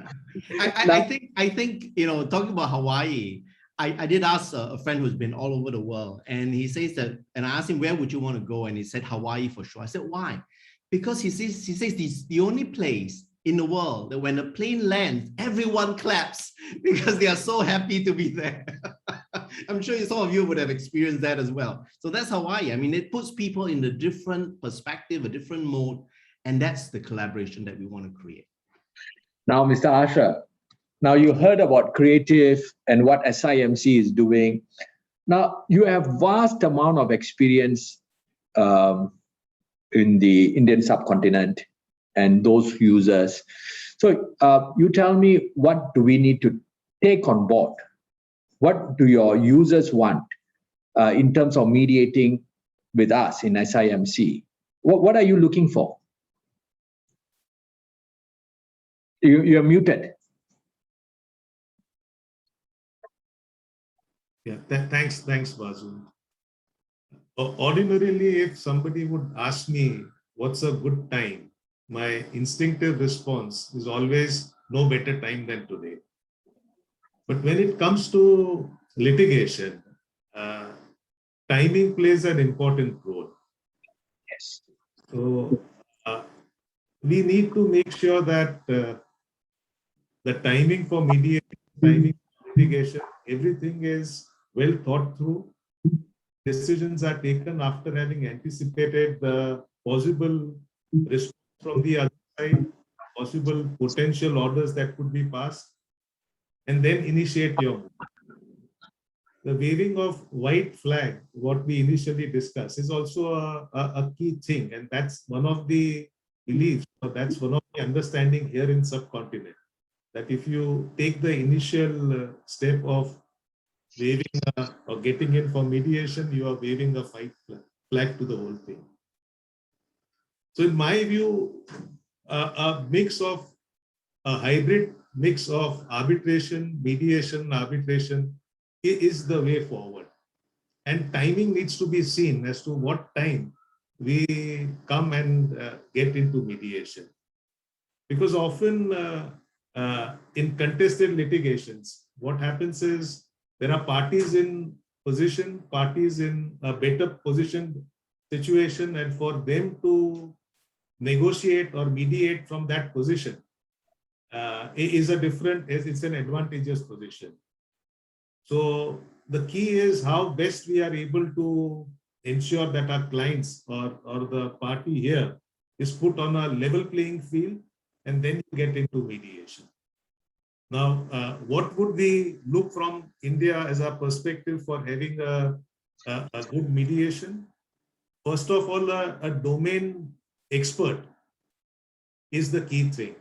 think talking about Hawaii, I did ask a friend who's been all over the world, and he says that, and I asked him, where would you want to go? And he said Hawaii for sure. I said, why? Because he says this is the only place in the world that when a plane lands, everyone claps because they are so happy to be there. I'm sure some of you would have experienced that as well. So that's Hawaii. I mean, it puts people in a different perspective, a different mode, and that's the collaboration that we want to create. Now, Mr. Asha, now you heard about creative and what SIMC is doing. Now, you have vast amount of experience in the Indian subcontinent and those users. So you tell me, what do we need to take on board? What do your users want in terms of mediating with us in SIMC? What are you looking for? You're muted. Yeah, thanks, Bazul. Ordinarily, if somebody would ask me what's a good time, my instinctive response is always no better time than today. But when it comes to litigation, timing plays an important role. Yes. So we need to make sure that the timing for mediation, timing for litigation, everything is well thought through. Decisions are taken after having anticipated the possible response from the other side, possible potential orders that could be passed, and then initiate your move. The waving of white flag, what we initially discussed, is also a key thing, and that's one of the beliefs, or that's one of the understanding here in subcontinent, that if you take the initial step of waving or getting in for mediation, you are waving a white flag to the whole thing. So in my view, a hybrid mix of arbitration, mediation, arbitration is the way forward. And timing needs to be seen as to what time we come and get into mediation. Because often in contested litigations, what happens is there are parties in position, parties in a better position situation and for them to negotiate or mediate from that position is it's an advantageous position. So the key is how best we are able to ensure that our clients or the party here is put on a level playing field, and then you get into mediation. Now, what would we look from India as a perspective for having a good mediation? First of all, a domain expert is the key thing.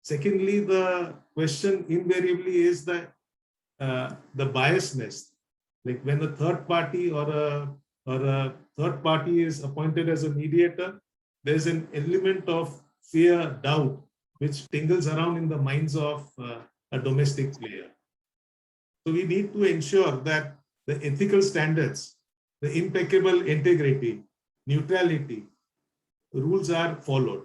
Secondly, the question invariably is the biasness. Like when a third party or a third party is appointed as a mediator, there's an element of fear, doubt, which tingles around in the minds of a domestic player. So we need to ensure that the ethical standards, the impeccable integrity, neutrality, rules are followed.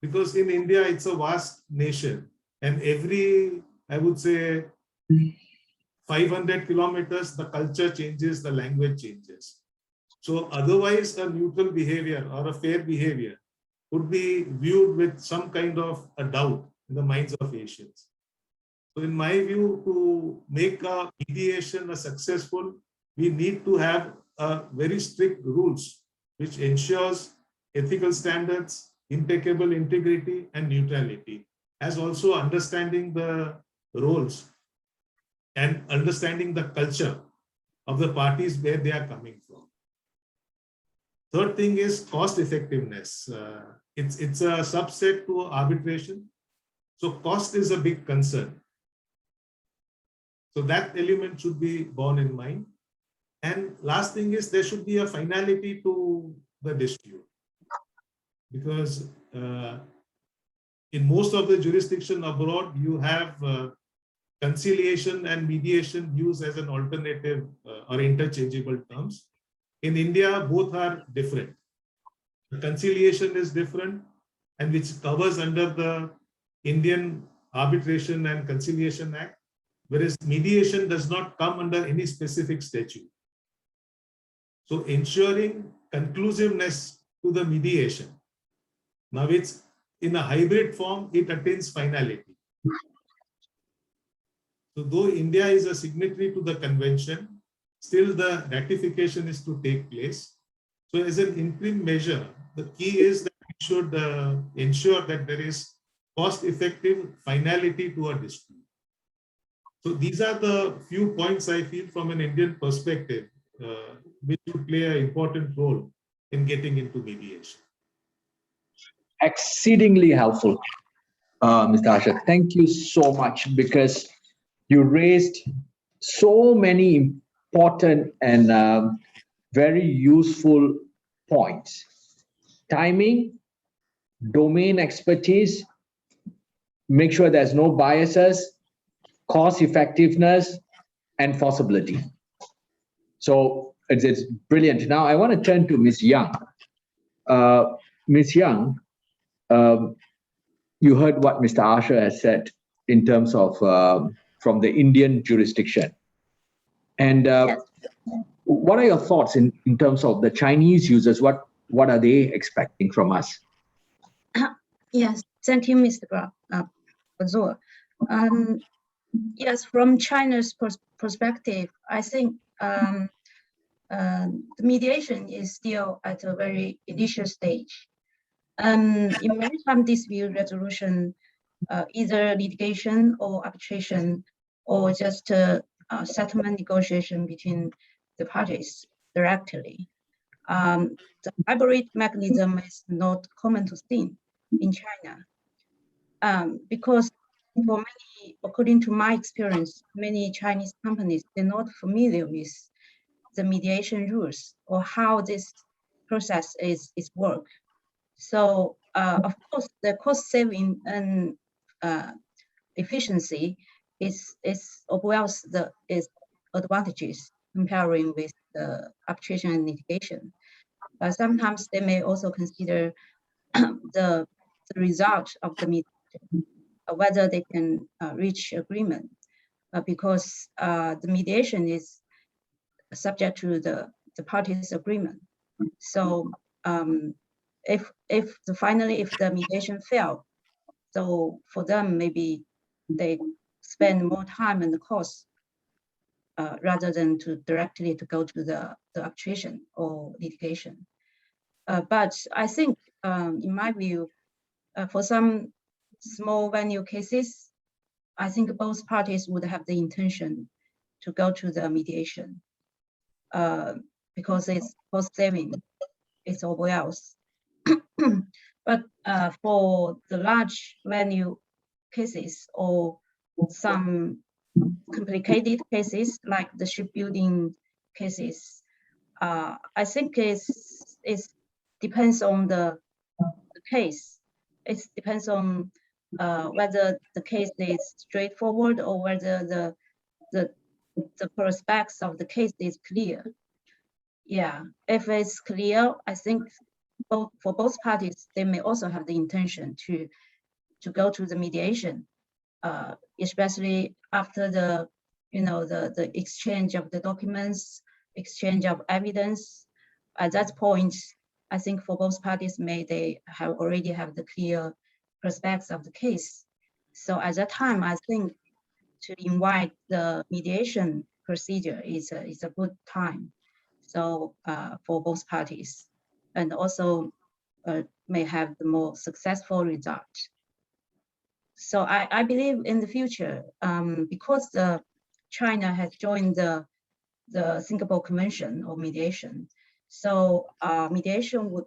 Because in India, it's a vast nation, and every, I would say, 500 kilometers, the culture changes, the language changes. So otherwise, a neutral behavior or a fair behavior would be viewed with some kind of a doubt in the minds of Asians. So in my view, to make a mediation a successful, we need to have very strict rules which ensures ethical standards, impeccable integrity, and neutrality, as also understanding the roles and understanding the culture of the parties where they are coming from. Third thing is cost effectiveness. It's a subset to arbitration. So cost is a big concern. So that element should be borne in mind. And last thing is there should be a finality to the dispute. Because in most of the jurisdiction abroad, you have conciliation and mediation used as an alternative or interchangeable terms. In India, both are different. The conciliation is different, and which covers under the Indian Arbitration and Conciliation Act, whereas mediation does not come under any specific statute. So ensuring conclusiveness to the mediation. Now it's in a hybrid form, it attains finality. So though India is a signatory to the convention, still the ratification is to take place. So as an interim measure, the key is that we should ensure that there is cost-effective finality to a dispute. So these are the few points I feel from an Indian perspective, which would play an important role in getting into mediation. Exceedingly helpful, Mr. Asher. Thank you so much, because you raised so many important and very useful points. Timing, domain expertise, make sure there's no biases, cost effectiveness, and enforceability. So it's brilliant. Now I want to turn to Ms. Young. Ms. Young, you heard what Mr. Asher has said in terms of from the Indian jurisdiction. And Yes. what are your thoughts in terms of the Chinese users? What are they expecting from us? Yes, thank you, Mr. Bazul. Yes, from China's perspective, I think the mediation is still at a very initial stage. In maritime dispute resolution, either litigation or arbitration, or just settlement negotiation between the parties directly. The hybrid mechanism is not common to see in China, because for many, according to my experience, many Chinese companies, they're not familiar with the mediation rules or how this process is work. So of course, the cost saving and efficiency is outweighs the advantages comparing with the arbitration and litigation. But sometimes they may also consider the result of the mediation, whether they can reach agreement, because the mediation is subject to the parties' agreement. So if the mediation fail, so for them maybe they spend more time and cost rather than to directly to go to the arbitration or litigation. But I think, in my view, for some small venue cases, I think both parties would have the intention to go to the mediation because it's cost saving, it's all else. But for the large venue cases or some complicated cases like the shipbuilding cases, I think it depends on the case. It depends on whether the case is straightforward or whether the prospects of the case is clear. Yeah, if it's clear, I think for both parties, they may also have the intention to go to the mediation, especially after the exchange of the documents, exchange of evidence. At that point, I think for both parties, they already have the clear prospects of the case. So at that time, I think to invite the mediation procedure is a good time. So for both parties, and also may have the more successful result. So I believe in the future, because China has joined the Singapore Convention on Mediation, so mediation would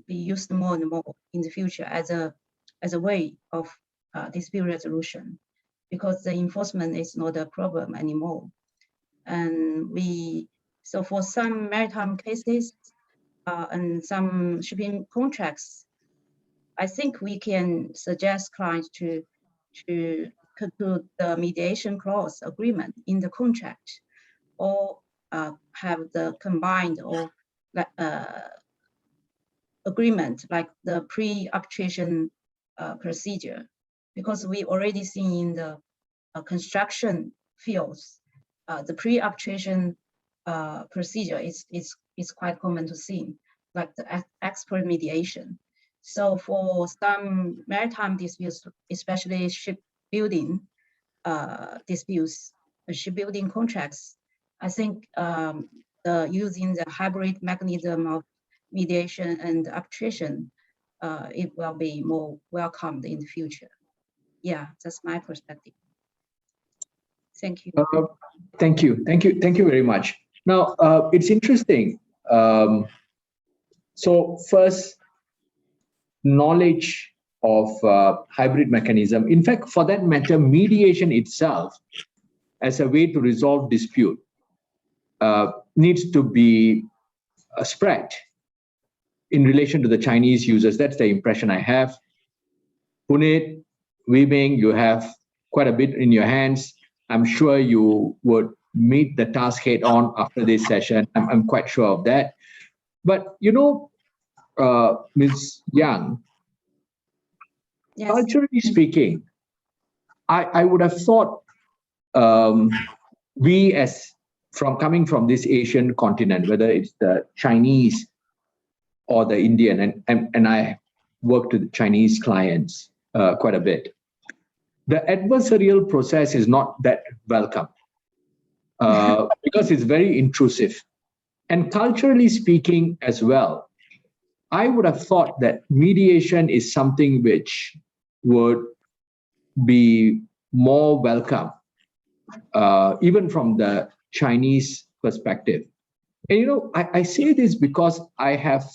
be used more and more in the future as a way of dispute resolution, because the enforcement is not a problem anymore. And so for some maritime cases and some shipping contracts, I think we can suggest clients to conclude the mediation clause agreement in the contract, or have the combined or agreement like the pre-arbitration procedure, because we already seen in the construction fields, the pre-arbitration procedure is quite common to see, like the expert mediation. So for some maritime disputes, especially shipbuilding disputes, shipbuilding contracts, I think using the hybrid mechanism of mediation and arbitration, it will be more welcomed in the future. Yeah, that's my perspective. Thank you. Thank you very much. Now, it's interesting. So first, knowledge of hybrid mechanism. In fact, for that matter, mediation itself as a way to resolve dispute needs to be spread in relation to the Chinese users. That's the impression I have. Puneet, Wee Ming, you have quite a bit in your hands. I'm sure you would meet the task head on after this session. I'm quite sure of that. But Ms. Yang, yes, culturally speaking, I would have thought we, as coming from this Asian continent, whether it's the Chinese or the Indian, and I worked with Chinese clients quite a bit, the adversarial process is not that welcome because it's very intrusive. And culturally speaking as well, I would have thought that mediation is something which would be more welcome, even from the Chinese perspective. And I say this because I have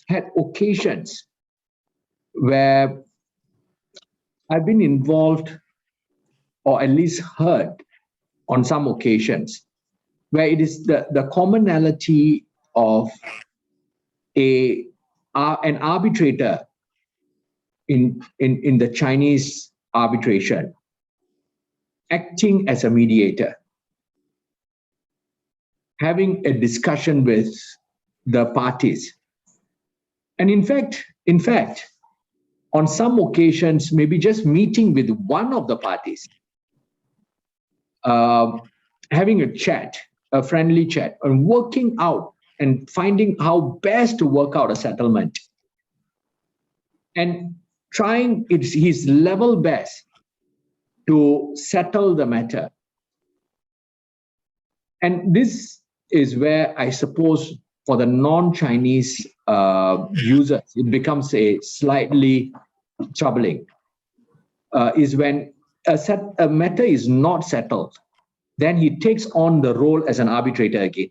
had occasions where I've been involved, or at least heard on some occasions, where it is the commonality of an arbitrator in the Chinese arbitration acting as a mediator, having a discussion with the parties. And in fact, on some occasions, maybe just meeting with one of the parties, having a chat, a friendly chat, and working out and finding how best to work out a settlement and trying his level best to settle the matter. And this is where I suppose for the non-Chinese users, it becomes a slightly troubling, is when a matter is not settled, then he takes on the role as an arbitrator again.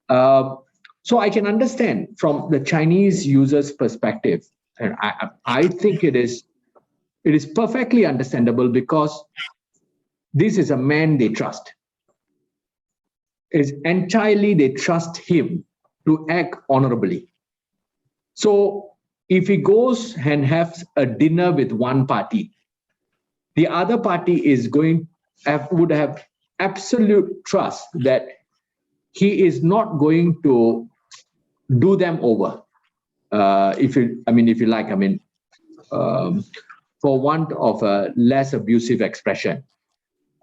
So I can understand from the Chinese user's perspective, and I think it is perfectly understandable because this is a man they trust. It's entirely they trust him to act honorably. So if he goes and has a dinner with one party, the other party is would have absolute trust that he is not going to do them over. If you like, for want of a less abusive expression,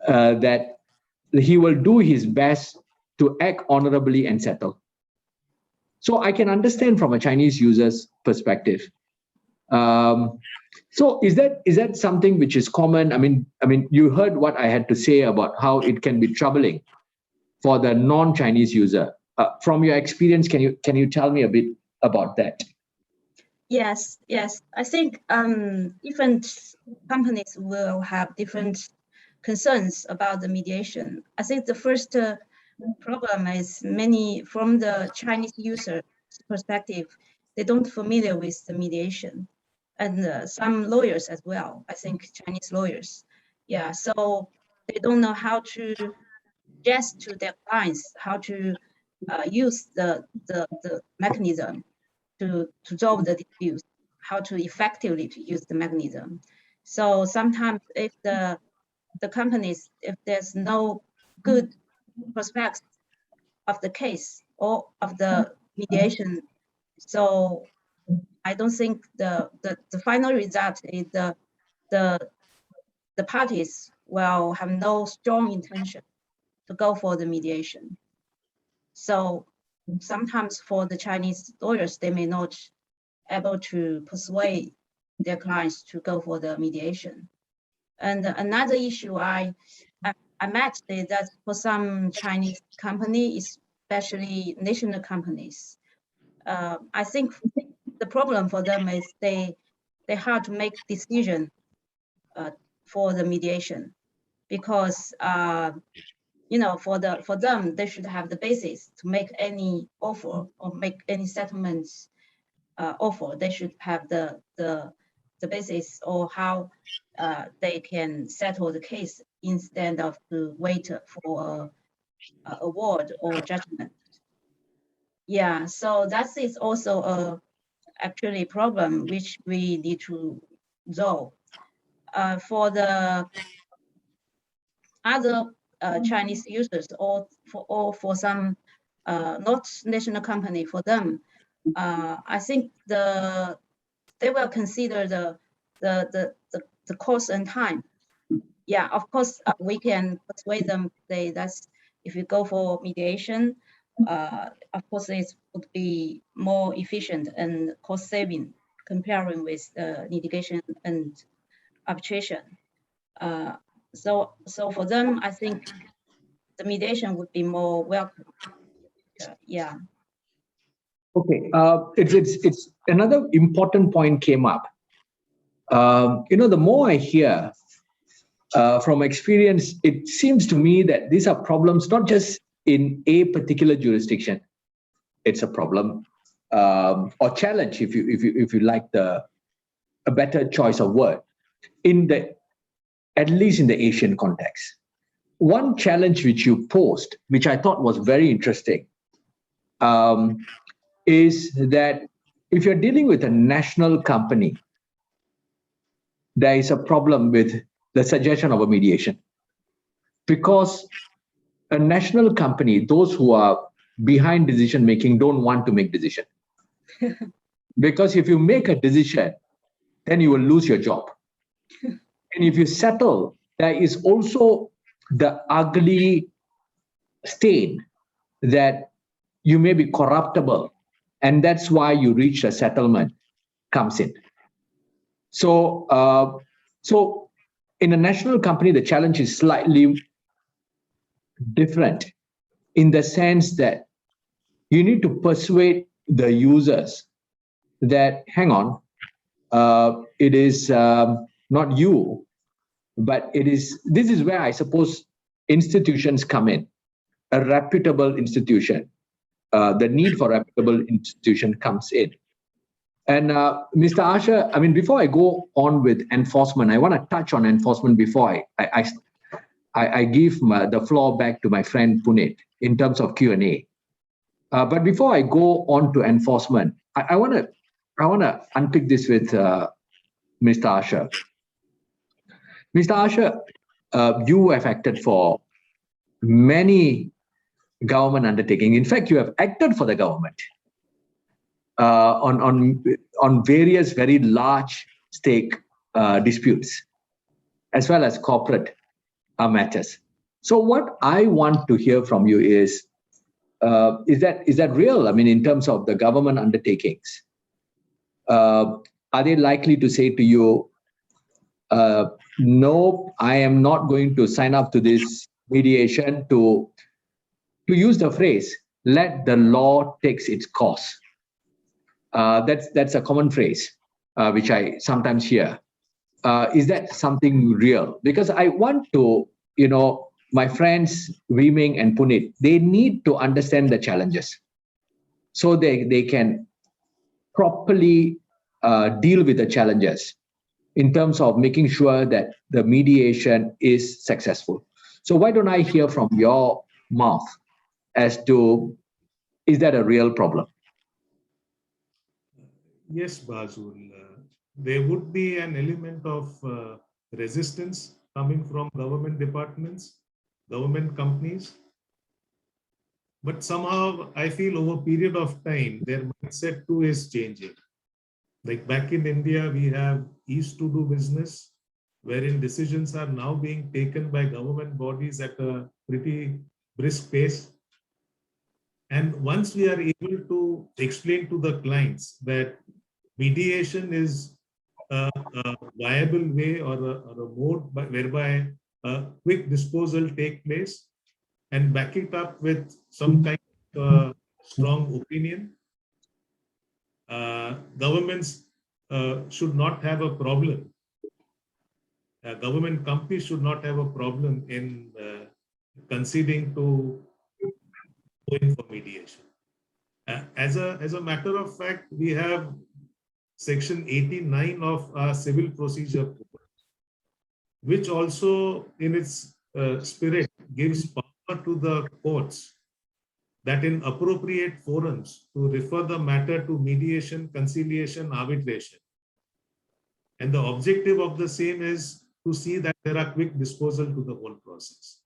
that he will do his best to act honorably and settle. So I can understand from a Chinese user's perspective. So is that something which is common? I mean, you heard what I had to say about how it can be troubling for the non-Chinese user. From your experience, can you tell me a bit about that? Yes. I think different companies will have different concerns about the mediation. I think the first problem is from the Chinese user perspective, they don't familiar with the mediation, and some lawyers as well. I think Chinese lawyers, so they don't know how to suggest to their clients how to use the mechanism to resolve the disputes, how to effectively use the mechanism. So sometimes if the companies, if there's no good prospects of the case or of the mediation, so I don't think the final result is the parties will have no strong intention to go for the mediation. So sometimes for the Chinese lawyers, they may not able to persuade their clients to go for the mediation. And another issue I met is that for some Chinese companies, especially national companies, I think the problem for them is they hard to make decision for the mediation, because for them they should have the basis to make any offer or make any settlements offer. They should have the basis or how they can settle the case instead of to wait for a award or judgment. Yeah, so that is also actually a problem which we need to resolve. For the other Chinese users or for some not national company, for them, I think they will consider the cost and time. Yeah, of course, we can persuade them, say that's if you go for mediation, of course it would be more efficient and cost saving comparing with litigation and arbitration. So for them, I think the mediation would be more welcome. Yeah. Okay, it's another important point came up. The more I hear from experience, it seems to me that these are problems not just in a particular jurisdiction. It's a problem or challenge, if you like a better choice of word, at least in the Asian context. One challenge which you posed, which I thought was very interesting, is that if you're dealing with a national company, there is a problem with the suggestion of a mediation. Because a national company, those who are behind decision making don't want to make decision. Because if you make a decision, then you will lose your job. And if you settle, there is also the ugly stain that you may be corruptible, and that's why you reach a settlement comes in. So, so in a national company, the challenge is slightly different in the sense that you need to persuade the users that, hang on, it is not you, but it is, this is where I suppose institutions come in, a reputable institution. The need for reputable institution comes in. And Mr. Asha, I mean, before I go on with enforcement, I want to touch on enforcement before I give the floor back to my friend Puneet in terms of Q&A. But before I go on to enforcement, I want to unpick this with Mr. Asha. Mr. Asha, you have acted for many government undertakings. In fact, you have acted for the government on various very large stake disputes, as well as corporate matters. So what I want to hear from you is that real? I mean, in terms of the government undertakings, are they likely to say to you, no, I am not going to sign up to this mediation, to use the phrase, let the law takes its course. That's a common phrase, which I sometimes hear. Is that something real? Because I want to, my friends, Weiming and Puneet, they need to understand the challenges so they can properly deal with the challenges in terms of making sure that the mediation is successful. So why don't I hear from your mouth as to, is that a real problem? Yes, Bazul. There would be an element of resistance coming from government departments, government companies. But somehow I feel over a period of time, their mindset too is changing. Like back in India, we have ease to do business, wherein decisions are now being taken by government bodies at a pretty brisk pace. And once we are able to explain to the clients that mediation is a viable way or a mode whereby a quick disposal take place, and back it up with some kind of strong opinion, governments should not have a problem. Government companies should not have a problem in conceding to going for mediation. As a matter of fact, we have Section 89 of our Civil Procedure Code, which also in its spirit gives power to the courts that in appropriate forums to refer the matter to mediation, conciliation, arbitration. And the objective of the same is to see that there are quick disposal to the whole process.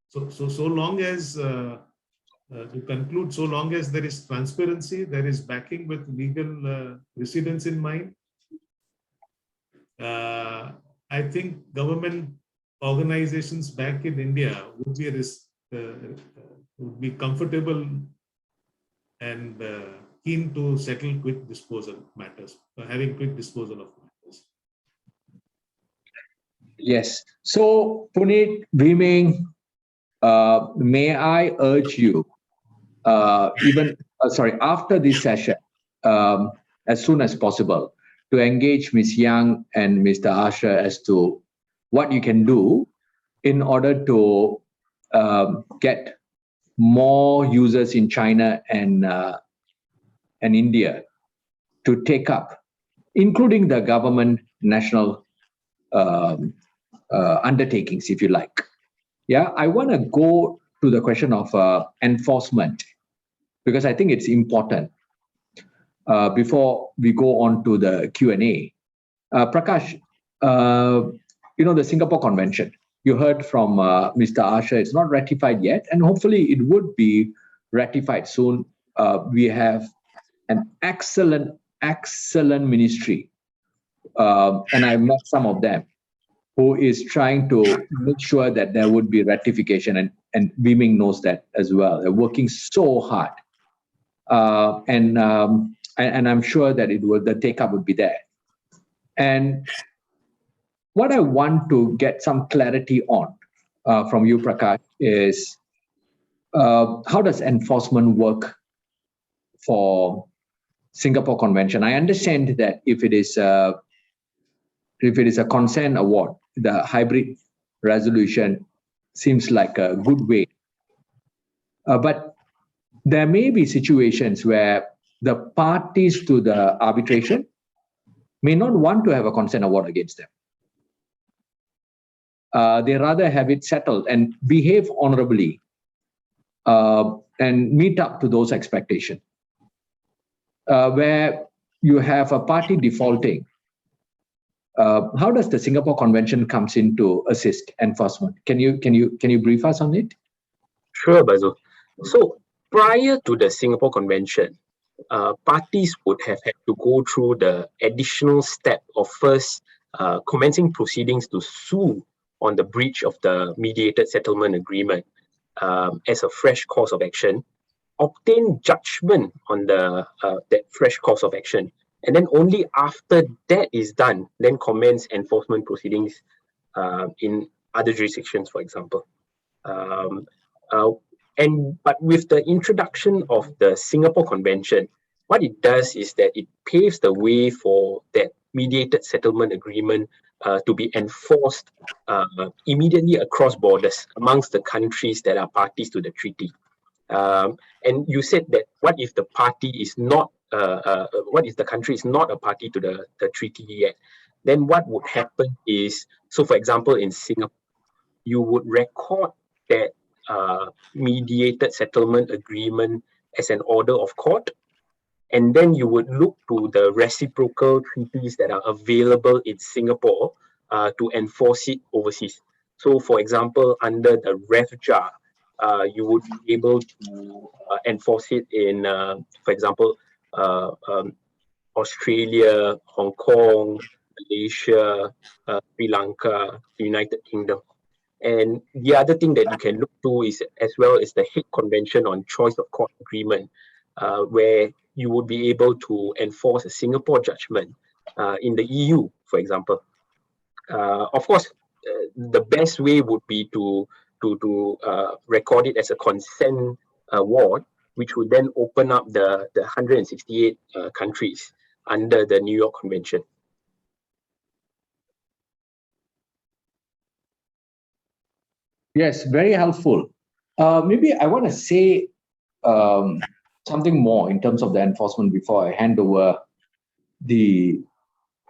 So long as, to conclude, so long as there is transparency, there is backing with legal precedents in mind, I think government organizations back in India would be comfortable and keen to settle quick disposal matters, having quick disposal of matters. Yes. So, Puneet, Weiming, may I urge you, after this session, as soon as possible, to engage Ms. Yang and Mr. Asha as to what you can do in order to get more users in China and India to take up, including the government national undertakings, if you like. Yeah, I want to go to the question of enforcement, because I think it's important before we go on to the Q&A. Prakash, the Singapore Convention, you heard from Mr. Asha, it's not ratified yet, and hopefully it would be ratified soon. We have an excellent ministry, and I met some of them, who is trying to make sure that there would be ratification, and Weiming knows that as well. They're working so hard and I'm sure that the take-up would be there. And what I want to get some clarity on from you, Prakash, is how does enforcement work for Singapore Convention? I understand that if it is a consent award, the hybrid resolution seems like a good way. But there may be situations where the parties to the arbitration may not want to have a consent award against them. They rather have it settled and behave honorably and meet up to those expectations. Where you have a party defaulting, how does the Singapore Convention comes in to assist enforcement? Can you brief us on it? Sure, Bazul. So prior to the Singapore Convention, parties would have had to go through the additional step of first commencing proceedings to sue on the breach of the mediated settlement agreement as a fresh course of action, obtain judgment on the that fresh course of action, and then only after that is done, then commence enforcement proceedings in other jurisdictions, for example. But with the introduction of the Singapore Convention, what it does is that it paves the way for that mediated settlement agreement to be enforced immediately across borders amongst the countries that are parties to the treaty. And you said that what if the party is not, what if the country is not a party to the treaty yet? Then what would happen is, so for example, in Singapore, you would record that mediated settlement agreement as an order of court, and then you would look to the reciprocal treaties that are available in Singapore to enforce it overseas. So for example, under the REFJA, you would be able to enforce it in, for example, Australia, Hong Kong, Malaysia, Sri Lanka, the United Kingdom. And the other thing that you can look to is as well is the Hague Convention on Choice of Court Agreement, where you would be able to enforce a Singapore judgment in the EU, for example. Of course, the best way would be to record it as a consent award, which would then open up the 168 countries under the New York Convention. Yes, very helpful. Maybe I want to say something more in terms of the enforcement before I hand over the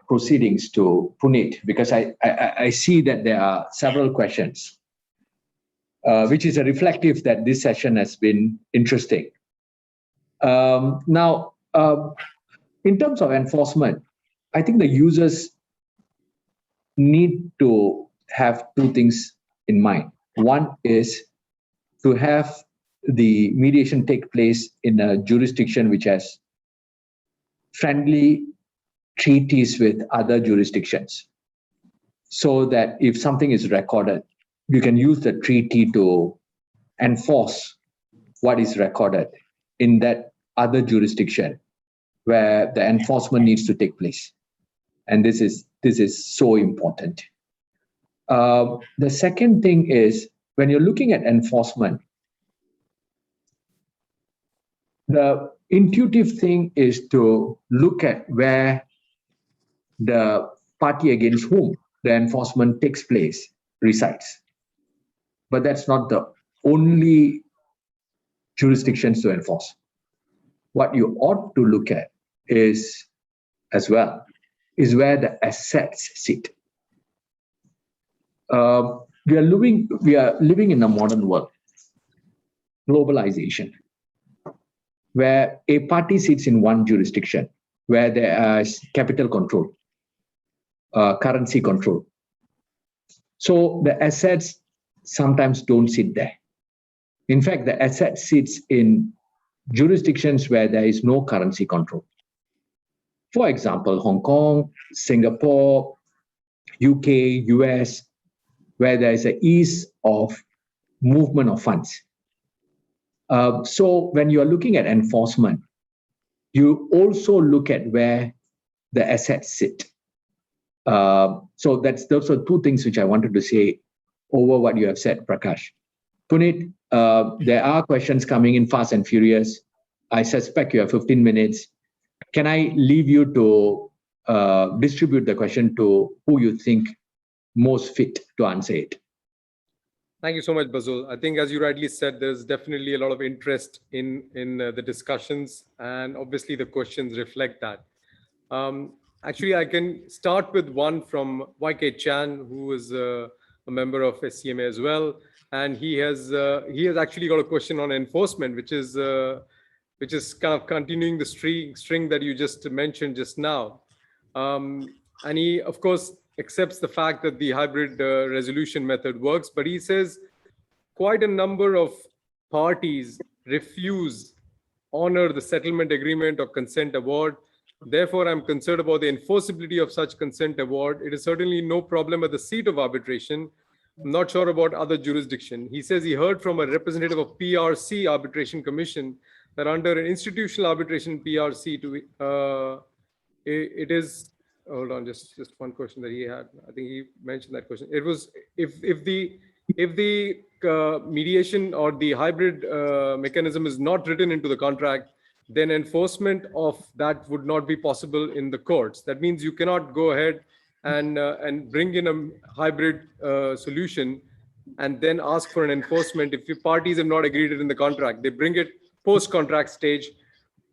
proceedings to Puneet, because I see that there are several questions, which is a reflective that this session has been interesting. Now, in terms of enforcement, I think the users need to have two things in mind. One is to have the mediation take place in a jurisdiction which has friendly treaties with other jurisdictions, so that if something is recorded, you can use the treaty to enforce what is recorded in that other jurisdiction where the enforcement needs to take place. And this is so important. The second thing is, when you're looking at enforcement, the intuitive thing is to look at where the party against whom the enforcement takes place resides. But that's not the only jurisdictions to enforce. What you ought to look at is, as well, is where the assets sit. We are living in a modern world, globalization, where a party sits in one jurisdiction, where there is capital control, currency control. So the assets sometimes don't sit there. In fact, the asset sits in jurisdictions where there is no currency control. For example, Hong Kong, Singapore, UK, US, where there is an ease of movement of funds. So when you are looking at enforcement, you also look at where the assets sit. So those are two things which I wanted to say over what you have said, Prakash. Puneet, there are questions coming in fast and furious. I suspect you have 15 minutes. Can I leave you to distribute the question to who you think most fit to answer it? Thank you so much, Bazul. I think, as you rightly said, there's definitely a lot of interest in the discussions, and obviously the questions reflect that. Actually, I can start with one from YK Chan, who is a member of SCMA as well, and he has actually got a question on enforcement, which is kind of continuing the string that you just mentioned just now. And he, of course, accepts the fact that the hybrid resolution method works, but he says quite a number of parties refuse honor the settlement agreement or consent award. Therefore, I'm concerned about the enforceability of such consent award. It is certainly no problem at the seat of arbitration. I'm not sure about other jurisdiction. He says he heard from a representative of PRC Arbitration Commission that under an institutional arbitration PRC it is, hold on, just one question that he had. I think he mentioned that question. It was if the mediation or the hybrid mechanism is not written into the contract, then enforcement of that would not be possible in the courts. That means you cannot go ahead and bring in a hybrid solution and then ask for an enforcement if the parties have not agreed it in the contract. They bring it post-contract stage.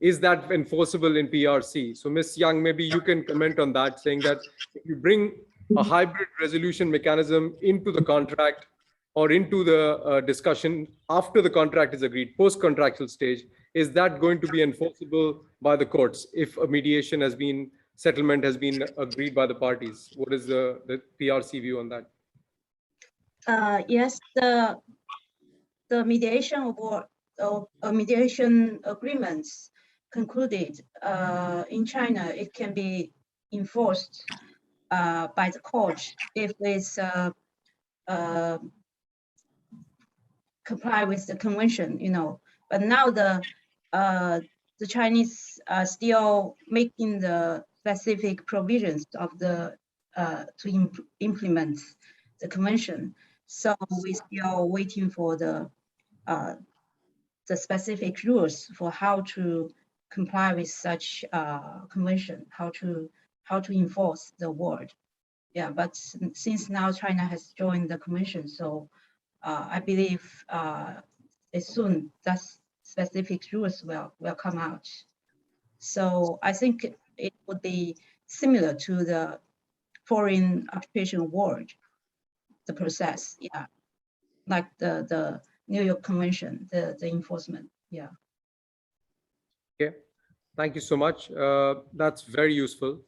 Is that enforceable in PRC? So Ms. Young, maybe you can comment on that, saying that if you bring a hybrid resolution mechanism into the contract or into the discussion after the contract is agreed, post-contractual stage, is that going to be enforceable by the courts if a mediation has been, settlement has been agreed by the parties? What is the PRC view on that? Yes, the mediation award or mediation agreements concluded in China, it can be enforced by the court if it's comply with the convention, you know. But now the Chinese are still making the specific provisions of the to implement the convention. So we're still waiting for the specific rules for how to comply with such convention, how to enforce the award. Yeah, but since now China has joined the convention, so I believe as soon that specific rules will come out. So I think it would be similar to the foreign arbitration award, the process, yeah, like the New York Convention, the enforcement, yeah. Okay, thank you so much. That's very useful.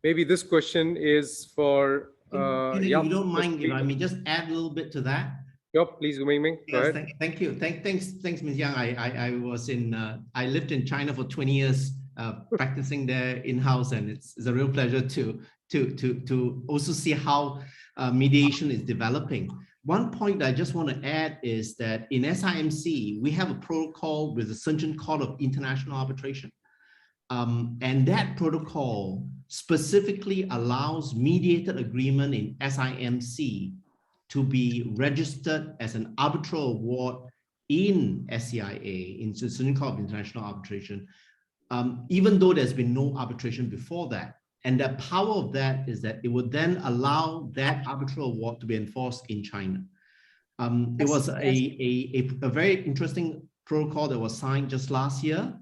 Maybe this question is for. If you don't mind, I mean, just add a little bit to that. Yep, please, Wing. Go Yes, ahead. thank you. Thanks, Ms. Yang. I lived in China for 20 years, practicing there in-house, and it's a real pleasure to also see how mediation is developing. One point I just want to add is that in SIMC, we have a protocol with the Stringent Court of International Arbitration. And that protocol specifically allows mediated agreement in SIMC to be registered as an arbitral award in SCIA, in the Stringent Court of International Arbitration, even though there's been no arbitration before that. And the power of that is that it would then allow that arbitral award to be enforced in China. It was a very interesting protocol that was signed just last year.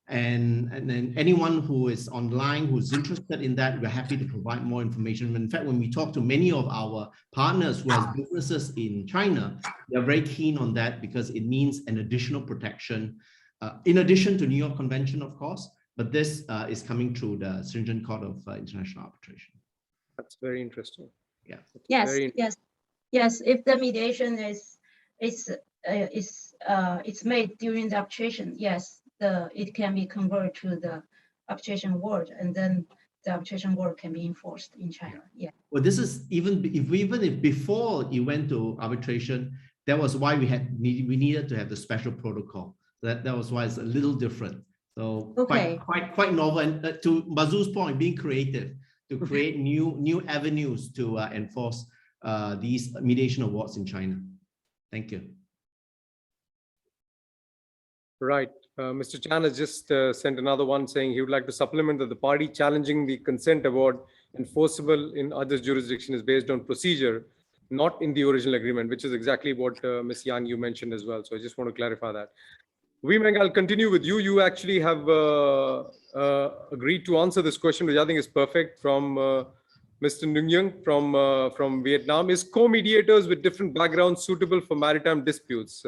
And then anyone who is online who's interested in that, we're happy to provide more information. In fact, when we talk to many of our partners who have businesses in China, they're very keen on that because it means an additional protection, in addition to New York Convention, of course, but this is coming through the Stringent Court of International Arbitration. That's very interesting. Yeah. Yes. If the mediation is made during the arbitration, yes, it can be converted to the arbitration award, and then the arbitration award can be enforced in China. Yeah. Well, this is even if before you went to arbitration, that was why we needed to have the special protocol. That was why it's a little different. So Okay. quite novel. And to Bazul's point, being creative to create new avenues to enforce these mediation awards in China. Thank you. Right. Mr. Chan has just sent another one saying he would like to supplement that the party challenging the consent award enforceable in other jurisdiction is based on procedure, not in the original agreement, which is exactly what Ms. Yang, you mentioned as well. So I just want to clarify that. Wee Meng, I'll continue with you. You actually have agreed to answer this question, which I think is perfect, from Mr. Nguyen Yang from Vietnam. Is co-mediators with different backgrounds suitable for maritime disputes?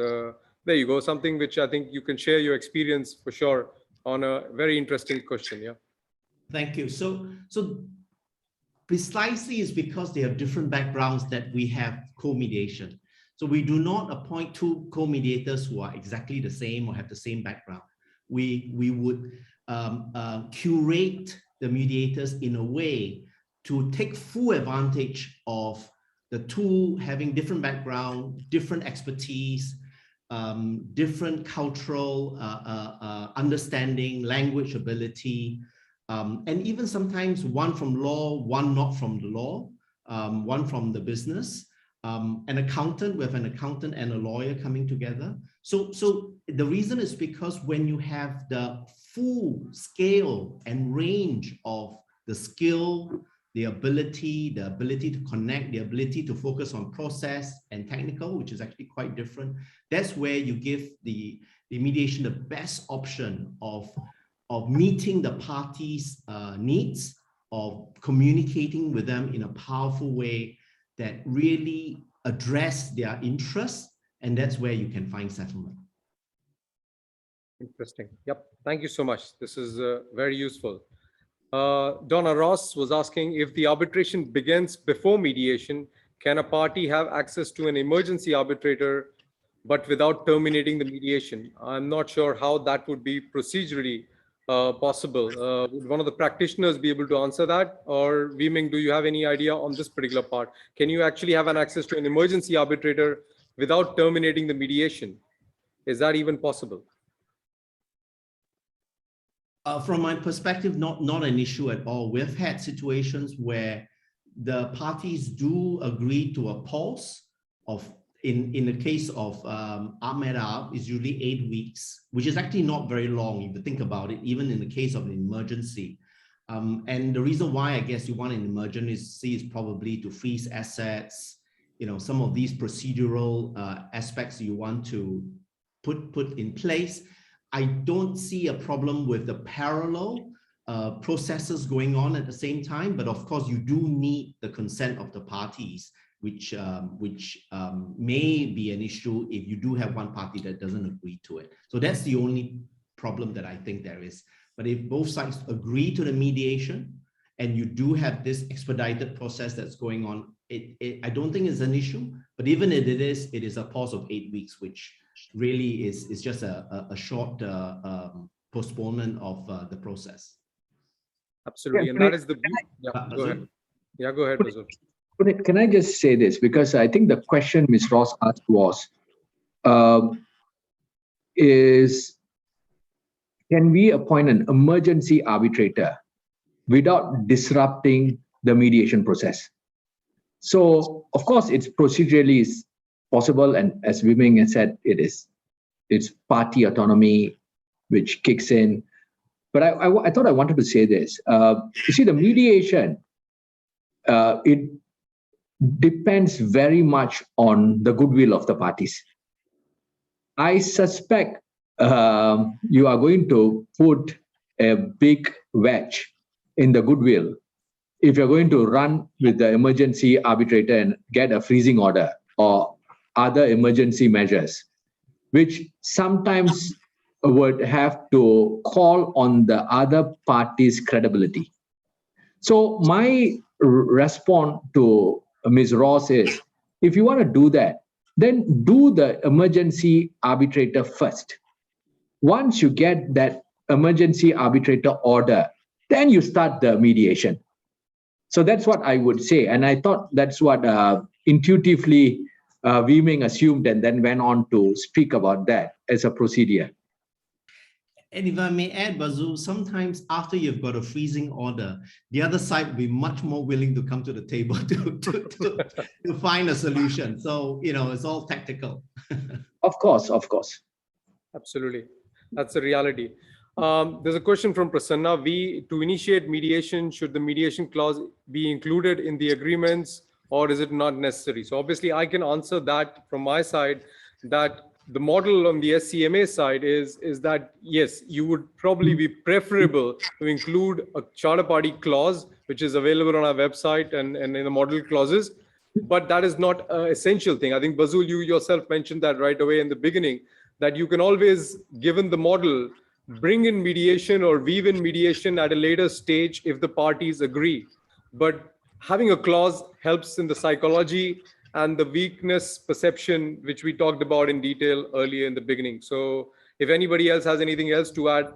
There you go, something which I think you can share your experience for sure on a very interesting question. Yeah. Thank you. So precisely is because they have different backgrounds that we have co-mediation. So we do not appoint two co-mediators who are exactly the same or have the same background. We would curate the mediators in a way to take full advantage of the two having different background, different expertise, different cultural understanding, language ability, and even sometimes one from law, one not from the law, one from the business. An accountant, we have an accountant and a lawyer coming together. So the reason is because when you have the full scale and range of the skill, the ability to connect, the ability to focus on process and technical, which is actually quite different, that's where you give the mediation the best option of meeting the parties' needs, of communicating with them in a powerful way that really address their interests, and that's where you can find settlement. Interesting. Yep. Thank you so much. This is very useful. Donna Ross was asking, if the arbitration begins before mediation, can a party have access to an emergency arbitrator but without terminating the mediation? I'm not sure how that would be procedurally possible. Would one of the practitioners be able to answer that? Or Wee Meng, do you have any idea on this particular part? Can you actually have an access to an emergency arbitrator without terminating the mediation? Is that even possible? From my perspective, not an issue at all. We've had situations where the parties do agree to a pause of, in the case of SIArb, is usually 8 weeks, which is actually not very long if you think about it, even in the case of an emergency. And the reason why I guess you want an emergency is probably to freeze assets, some of these procedural aspects you want to put in place. I don't see a problem with the parallel processes going on at the same time, but of course you do need the consent of the parties, which may be an issue if you do have one party that doesn't agree to it. So that's the only problem that I think there is. But if both sides agree to the mediation and you do have this expedited process that's going on, I don't think it's an issue. But even if it is a pause of 8 weeks, which really is just a short postponement of the process. Absolutely. And that is the... Yeah, go ahead. Yeah, go ahead, Bazul. Can I just say this? Because I think the question Ms. Ross asked was, can we appoint an emergency arbitrator without disrupting the mediation process? So, of course, it's procedurally possible, and as Wee Meng has said, it's party autonomy which kicks in. But I thought I wanted to say this. You see, the mediation, it depends very much on the goodwill of the parties. I suspect you are going to put a big wedge in the goodwill if you're going to run with the emergency arbitrator and get a freezing order or other emergency measures, which sometimes would have to call on the other party's credibility. So my response to Ms. Ross is, if you want to do that, then do the emergency arbitrator first. Once you get that emergency arbitrator order, then you start the mediation. So that's what I would say. And I thought that's what intuitively Wee Meng assumed and then went on to speak about that as a procedure. And if I may add, Bazul, sometimes after you've got a freezing order, the other side will be much more willing to come to the table to find a solution. So, it's all tactical. Of course, of course. Absolutely. That's the reality. There's a question from Prasanna. To initiate mediation, should the mediation clause be included in the agreements or is it not necessary? So obviously I can answer that from my side, that the model on the SCMA side is that, yes, you would probably be preferable to include a charter party clause, which is available on our website and in the model clauses, but that is not an essential thing. I think, Bazul, you yourself mentioned that right away in the beginning, that you can always, given the model, bring in mediation or weave in mediation at a later stage if the parties agree. But having a clause helps in the psychology and the weakness perception, which we talked about in detail earlier in the beginning. So if anybody else has anything else to add,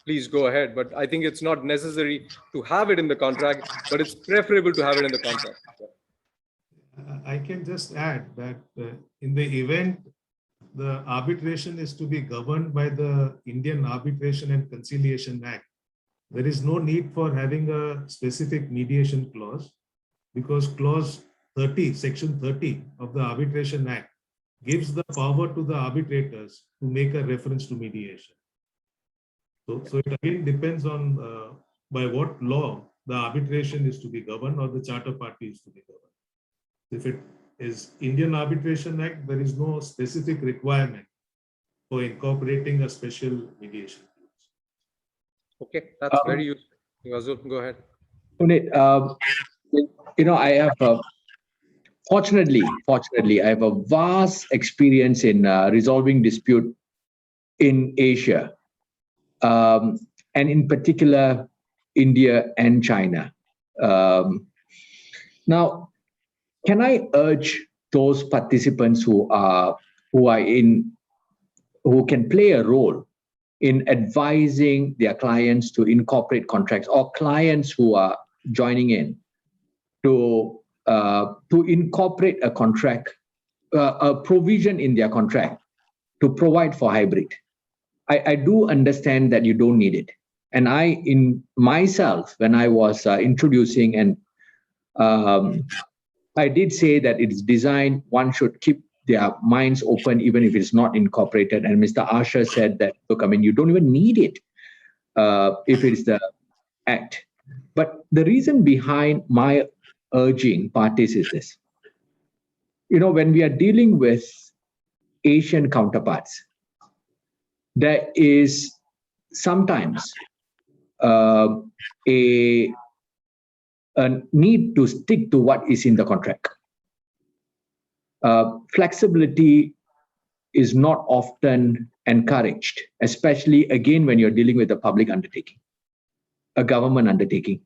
please go ahead. But I think it's not necessary to have it in the contract, but it's preferable to have it in the contract. I can just add that in the event the arbitration is to be governed by the Indian Arbitration and Conciliation Act, there is no need for having a specific mediation clause, because clause 30, section 30 of the Arbitration Act gives the power to the arbitrators to make a reference to mediation. So it again depends on by what law the arbitration is to be governed or the charter party is to be governed. If it is Indian Arbitration Act, there is no specific requirement for incorporating a special mediation clause. Okay, that's very useful. Bazul, go ahead. Puneet, I have fortunately, I have a vast experience in resolving dispute in Asia, and in particular, India and China. Now, can I urge those participants who can play a role in advising their clients to incorporate contracts, or clients who are joining in to incorporate a contract, a provision in their contract to provide for hybrid? I do understand that you don't need it. And in myself, when I was introducing, and I did say that it's designed, one should keep their minds open even if it's not incorporated. And Mr. Asher said that, look, you don't even need it if it's the act. But the reason behind my urging parties is this. When we are dealing with Asian counterparts, there is sometimes a need to stick to what is in the contract. Flexibility is not often encouraged, especially again when you're dealing with a public undertaking, a government undertaking.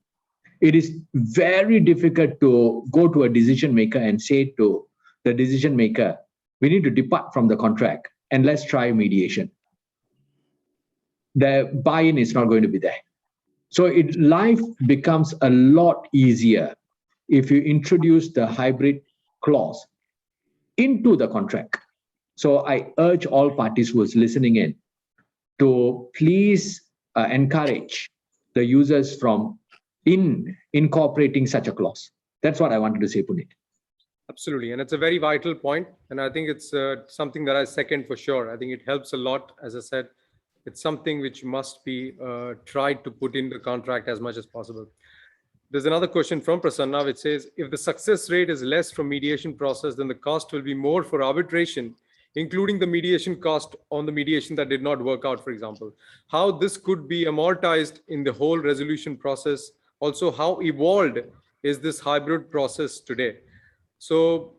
It is very difficult to go to a decision maker and say to the decision maker, we need to depart from the contract and let's try mediation. The buy-in is not going to be there. So life becomes a lot easier if you introduce the hybrid clause into the contract. So I urge all parties who is listening in to please encourage the users from incorporating such a clause. That's what I wanted to say, Puneet. Absolutely. And it's a very vital point. And I think it's something that I second for sure. I think it helps a lot. As I said, it's something which must be tried to put in the contract as much as possible. There's another question from Prasanna, which says, if the success rate is less from mediation process, then the cost will be more for arbitration, including the mediation cost on the mediation that did not work out, for example. How this could be amortized in the whole resolution process. Also, how evolved is this hybrid process today? So,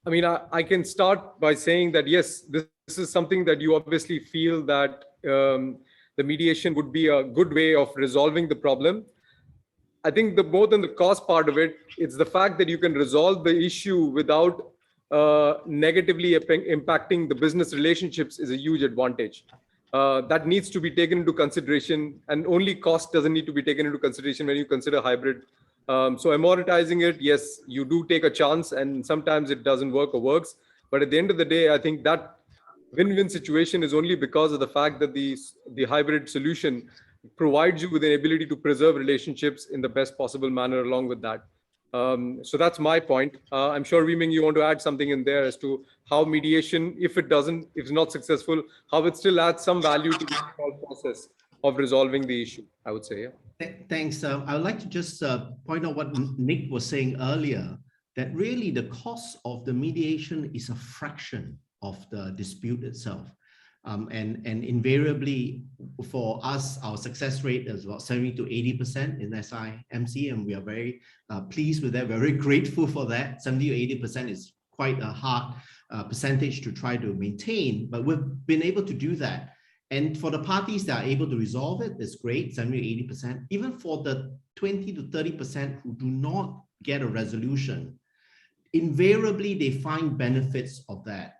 I can start by saying that, yes, this is something that you obviously feel that the mediation would be a good way of resolving the problem. I think more than the cost part of it, it's the fact that you can resolve the issue without negatively impacting the business relationships is a huge advantage. That needs to be taken into consideration, and only cost doesn't need to be taken into consideration when you consider hybrid. So amortizing it, yes, you do take a chance, and sometimes it doesn't work or works. But at the end of the day, I think that win-win situation is only because of the fact that the hybrid solution provides you with an ability to preserve relationships in the best possible manner along with that. So that's my point. I'm sure, Wee Ming, you want to add something in there as to how mediation, if it's not successful, how it still adds some value to the overall process of resolving the issue, I would say. Yeah. Thanks. I would like to just point out what Nick was saying earlier, that really the cost of the mediation is a fraction of the dispute itself. And invariably for us, our success rate is about 70 to 80% in SIMC, and we are very pleased with that. We're very grateful for that. 70 to 80% is quite a hard percentage to try to maintain, but we've been able to do that. And for the parties that are able to resolve it, it's great, 70 to 80%. Even for the 20 to 30% who do not get a resolution, invariably they find benefits of that.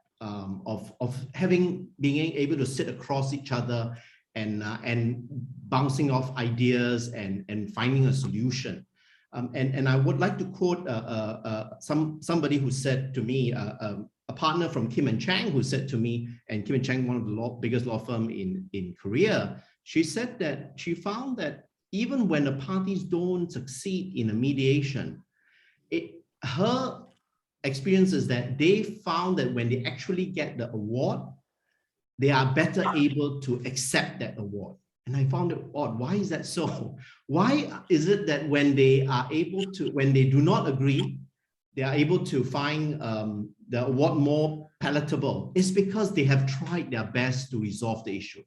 Of being able to sit across each other and bouncing off ideas and finding a solution. And I would like to quote somebody who said to me, a partner from Kim & Chang who said to me, and Kim & Chang, one of the biggest law firm in Korea, she said that she found that even when the parties don't succeed in a mediation, her experience is that they found that when they actually get the award, they are better able to accept that award. And I found it odd. Why is that so? Why is it that when they are able to, when they do not agree, they are able to find the award more palatable? It's because they have tried their best to resolve the issue.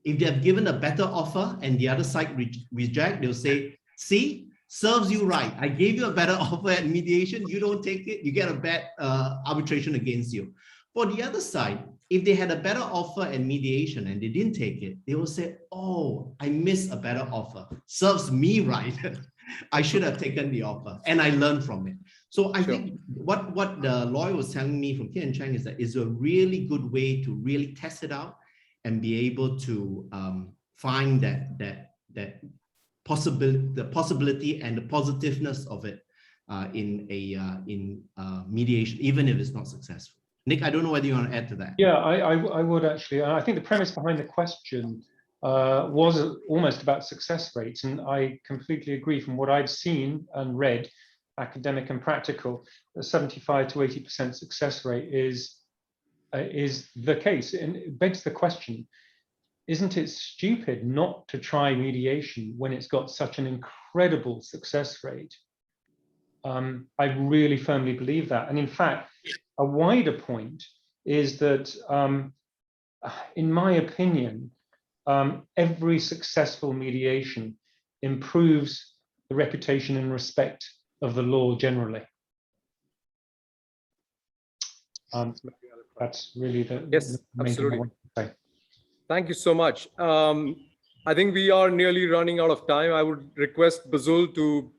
If they have given a better offer and the other side reject, they'll say, see, serves you right. I gave you a better offer at mediation. You don't take it. You get a bad arbitration against you. For the other side, if they had a better offer at mediation and they didn't take it, they will say, oh, I missed a better offer. Serves me right. I should have taken the offer and I learned from it. So I think what the lawyer was telling me from Kim & Chang is that it's a really good way to really test it out and be able to find the possibility and the positiveness of it in mediation, even if it's not successful. Nick, I don't know whether you want to add to that. Yeah, I would actually. I think the premise behind the question was almost about success rates, and I completely agree. From what I've seen and read, academic and practical, the 75 to 80% success rate is the case, and it begs the question: isn't it stupid not to try mediation when it's got such an incredible success rate? I really firmly believe that. And in fact, a wider point is that, in my opinion, every successful mediation improves the reputation and respect of the law generally. That's really the main thing I want to say. Thank you so much. I think we are nearly running out of time. I would request Bazul to,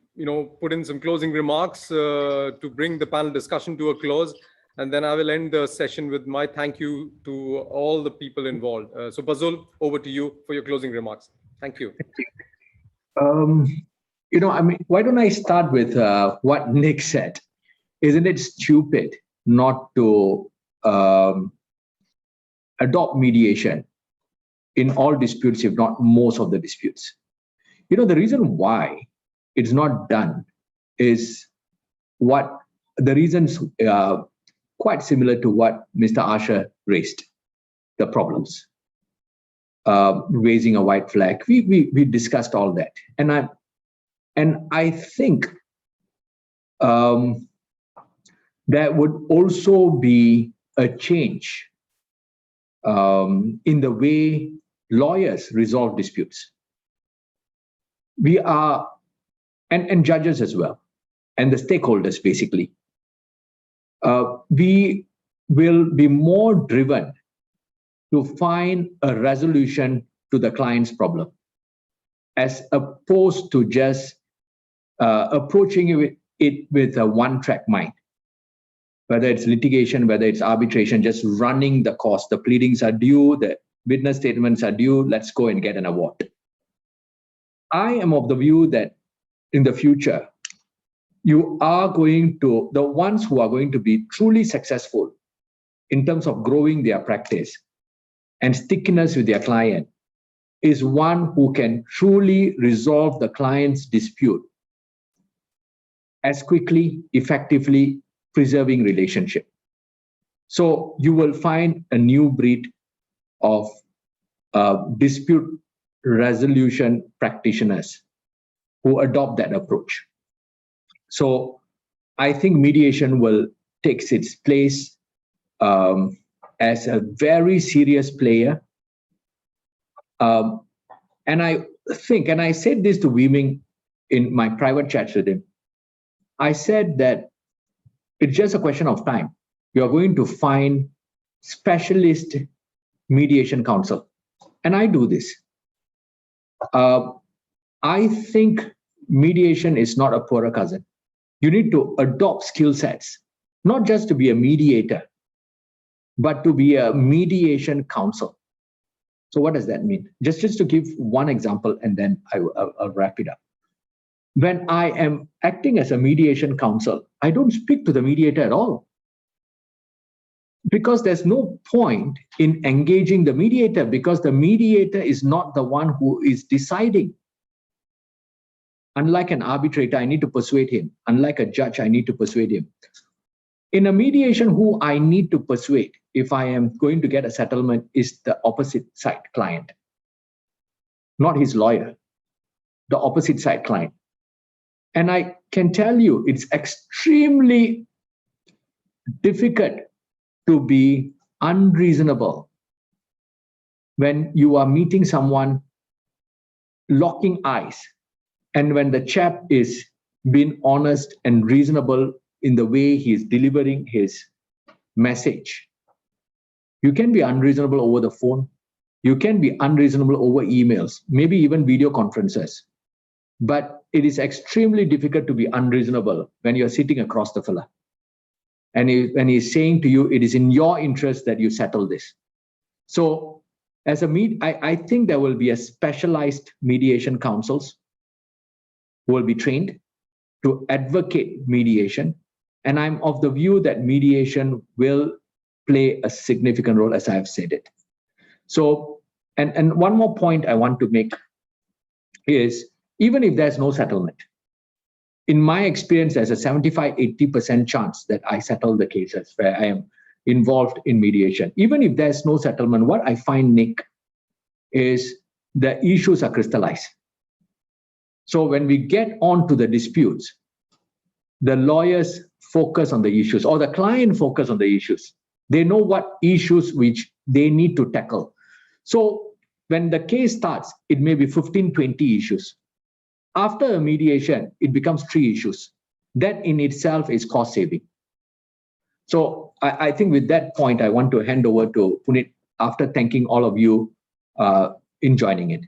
put in some closing remarks to bring the panel discussion to a close, and then I will end the session with my thank you to all the people involved. So Bazul, over to you for your closing remarks. Thank you. Why don't I start with what Nick said? Isn't it stupid not to adopt mediation in all disputes, if not most of the disputes? The reason why it's not done is the reasons quite similar to what Mr. Asher raised, the problems. Raising a white flag, we discussed all that. And I think there would also be a change in the way lawyers resolve disputes. We are, and judges as well, and the stakeholders basically. We will be more driven to find a resolution to the client's problem, as opposed to just approaching it with a one-track mind. Whether it's litigation, whether it's arbitration, just running the cost. The pleadings are due, the witness statements are due, let's go and get an award. I am of the view that in the future, the ones who are going to be truly successful in terms of growing their practice and stickiness with their client is one who can truly resolve the client's dispute as quickly, effectively, preserving relationship. So you will find a new breed of dispute resolution practitioners who adopt that approach. So I think mediation will take its place as a very serious player. And I think, and I said this to Wee Ming in my private chats with him, I said that it's just a question of time. You're going to find specialist mediation counsel. And I do this. I think mediation is not a poorer cousin. You need to adopt skill sets, not just to be a mediator, but to be a mediation counsel. So what does that mean? Just to give one example, and then I'll wrap it up. When I am acting as a mediation counsel, I don't speak to the mediator at all, because there's no point in engaging the mediator, because the mediator is not the one who is deciding. Unlike an arbitrator, I need to persuade him. Unlike a judge, I need to persuade him. In a mediation, who I need to persuade if I am going to get a settlement is the opposite side client, not his lawyer, the opposite side client. And I can tell you, it's extremely difficult to be unreasonable when you are meeting someone, locking eyes, and when the chap is being honest and reasonable in the way he is delivering his message. You can be unreasonable over the phone. You can be unreasonable over emails, maybe even video conferences. But it is extremely difficult to be unreasonable when you're sitting across the fella. And when he's saying to you, it is in your interest that you settle this. So as I think there will be a specialized mediation counsels who will be trained to advocate mediation. And I'm of the view that mediation will play a significant role, as I have said it. So, and one more point I want to make is, even if there's no settlement, in my experience, there's a 75–80% chance that I settle the cases where I am involved in mediation. Even if there's no settlement, what I find, Nick, is the issues are crystallized. So when we get on to the disputes, the lawyers focus on the issues, or the client focus on the issues. They know what issues which they need to tackle. So when the case starts, it may be 15–20 issues. After a mediation, it becomes 3 issues. That in itself is cost saving. So I think with that point, I want to hand over to Punit after thanking all of you in joining it.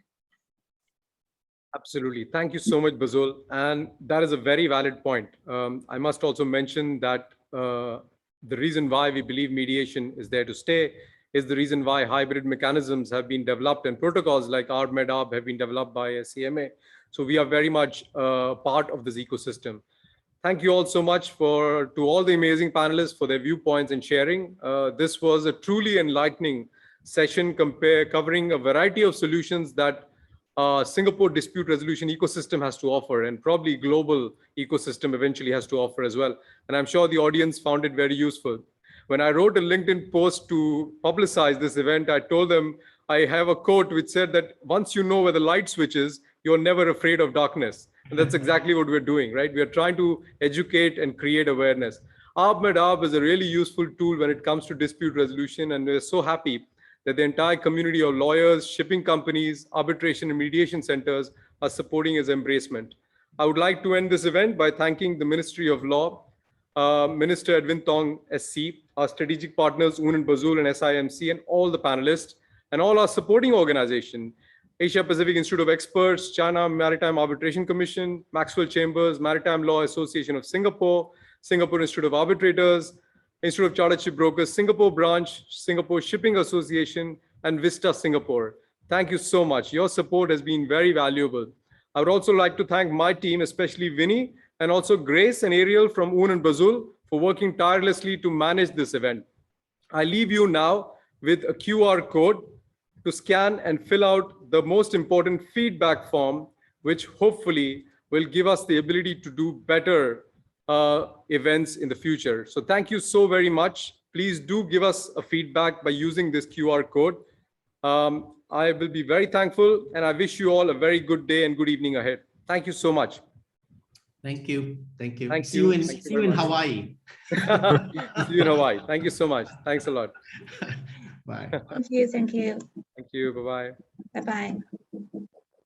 Absolutely. Thank you so much, Bazul. And that is a very valid point. I must also mention that the reason why we believe mediation is there to stay is the reason why hybrid mechanisms have been developed and protocols like Hub have been developed by SCMA. So we are very much part of this ecosystem. Thank you all so much to all the amazing panelists for their viewpoints and sharing. This was a truly enlightening session covering a variety of solutions that Singapore dispute resolution ecosystem has to offer, and probably global ecosystem eventually has to offer as well. And I'm sure the audience found it very useful. When I wrote a LinkedIn post to publicize this event, I told them I have a quote which said that once you know where the light switch is, you're never afraid of darkness. And that's exactly what we're doing, right? We are trying to educate and create awareness. Hub is a really useful tool when it comes to dispute resolution, and we're so happy that the entire community of lawyers, shipping companies, arbitration and mediation centers are supporting its embracement. I would like to end this event by thanking the Ministry of Law, Minister Edwin Tong, SC, our strategic partners, Oon Bazul and SIMC, and all the panelists, and all our supporting organization, Asia Pacific Institute of Experts, China Maritime Arbitration Commission, Maxwell Chambers, Maritime Law Association of Singapore, Singapore Institute of Arbitrators, Institute of Chartered Shipbrokers, Singapore Branch, Singapore Shipping Association, and WISTA Singapore. Thank you so much. Your support has been very valuable. I would also like to thank my team, especially Vinny, and also Grace and Ariel from Oon and Bazul for working tirelessly to manage this event. I leave you now with a QR code to scan and fill out the most important feedback form, which hopefully will give us the ability to do better events in the future. So thank you so very much. Please do give us a feedback by using this QR code. I will be very thankful, and I wish you all a very good day and good evening ahead. Thank you so much. Thank you. Thank you. Thank See you. you in, Thank you see you very in much. Hawaii. See you in Hawaii. Thank you so much. Thanks a lot. Bye. Thank you. Thank you. Thank you. Bye-bye. Bye-bye.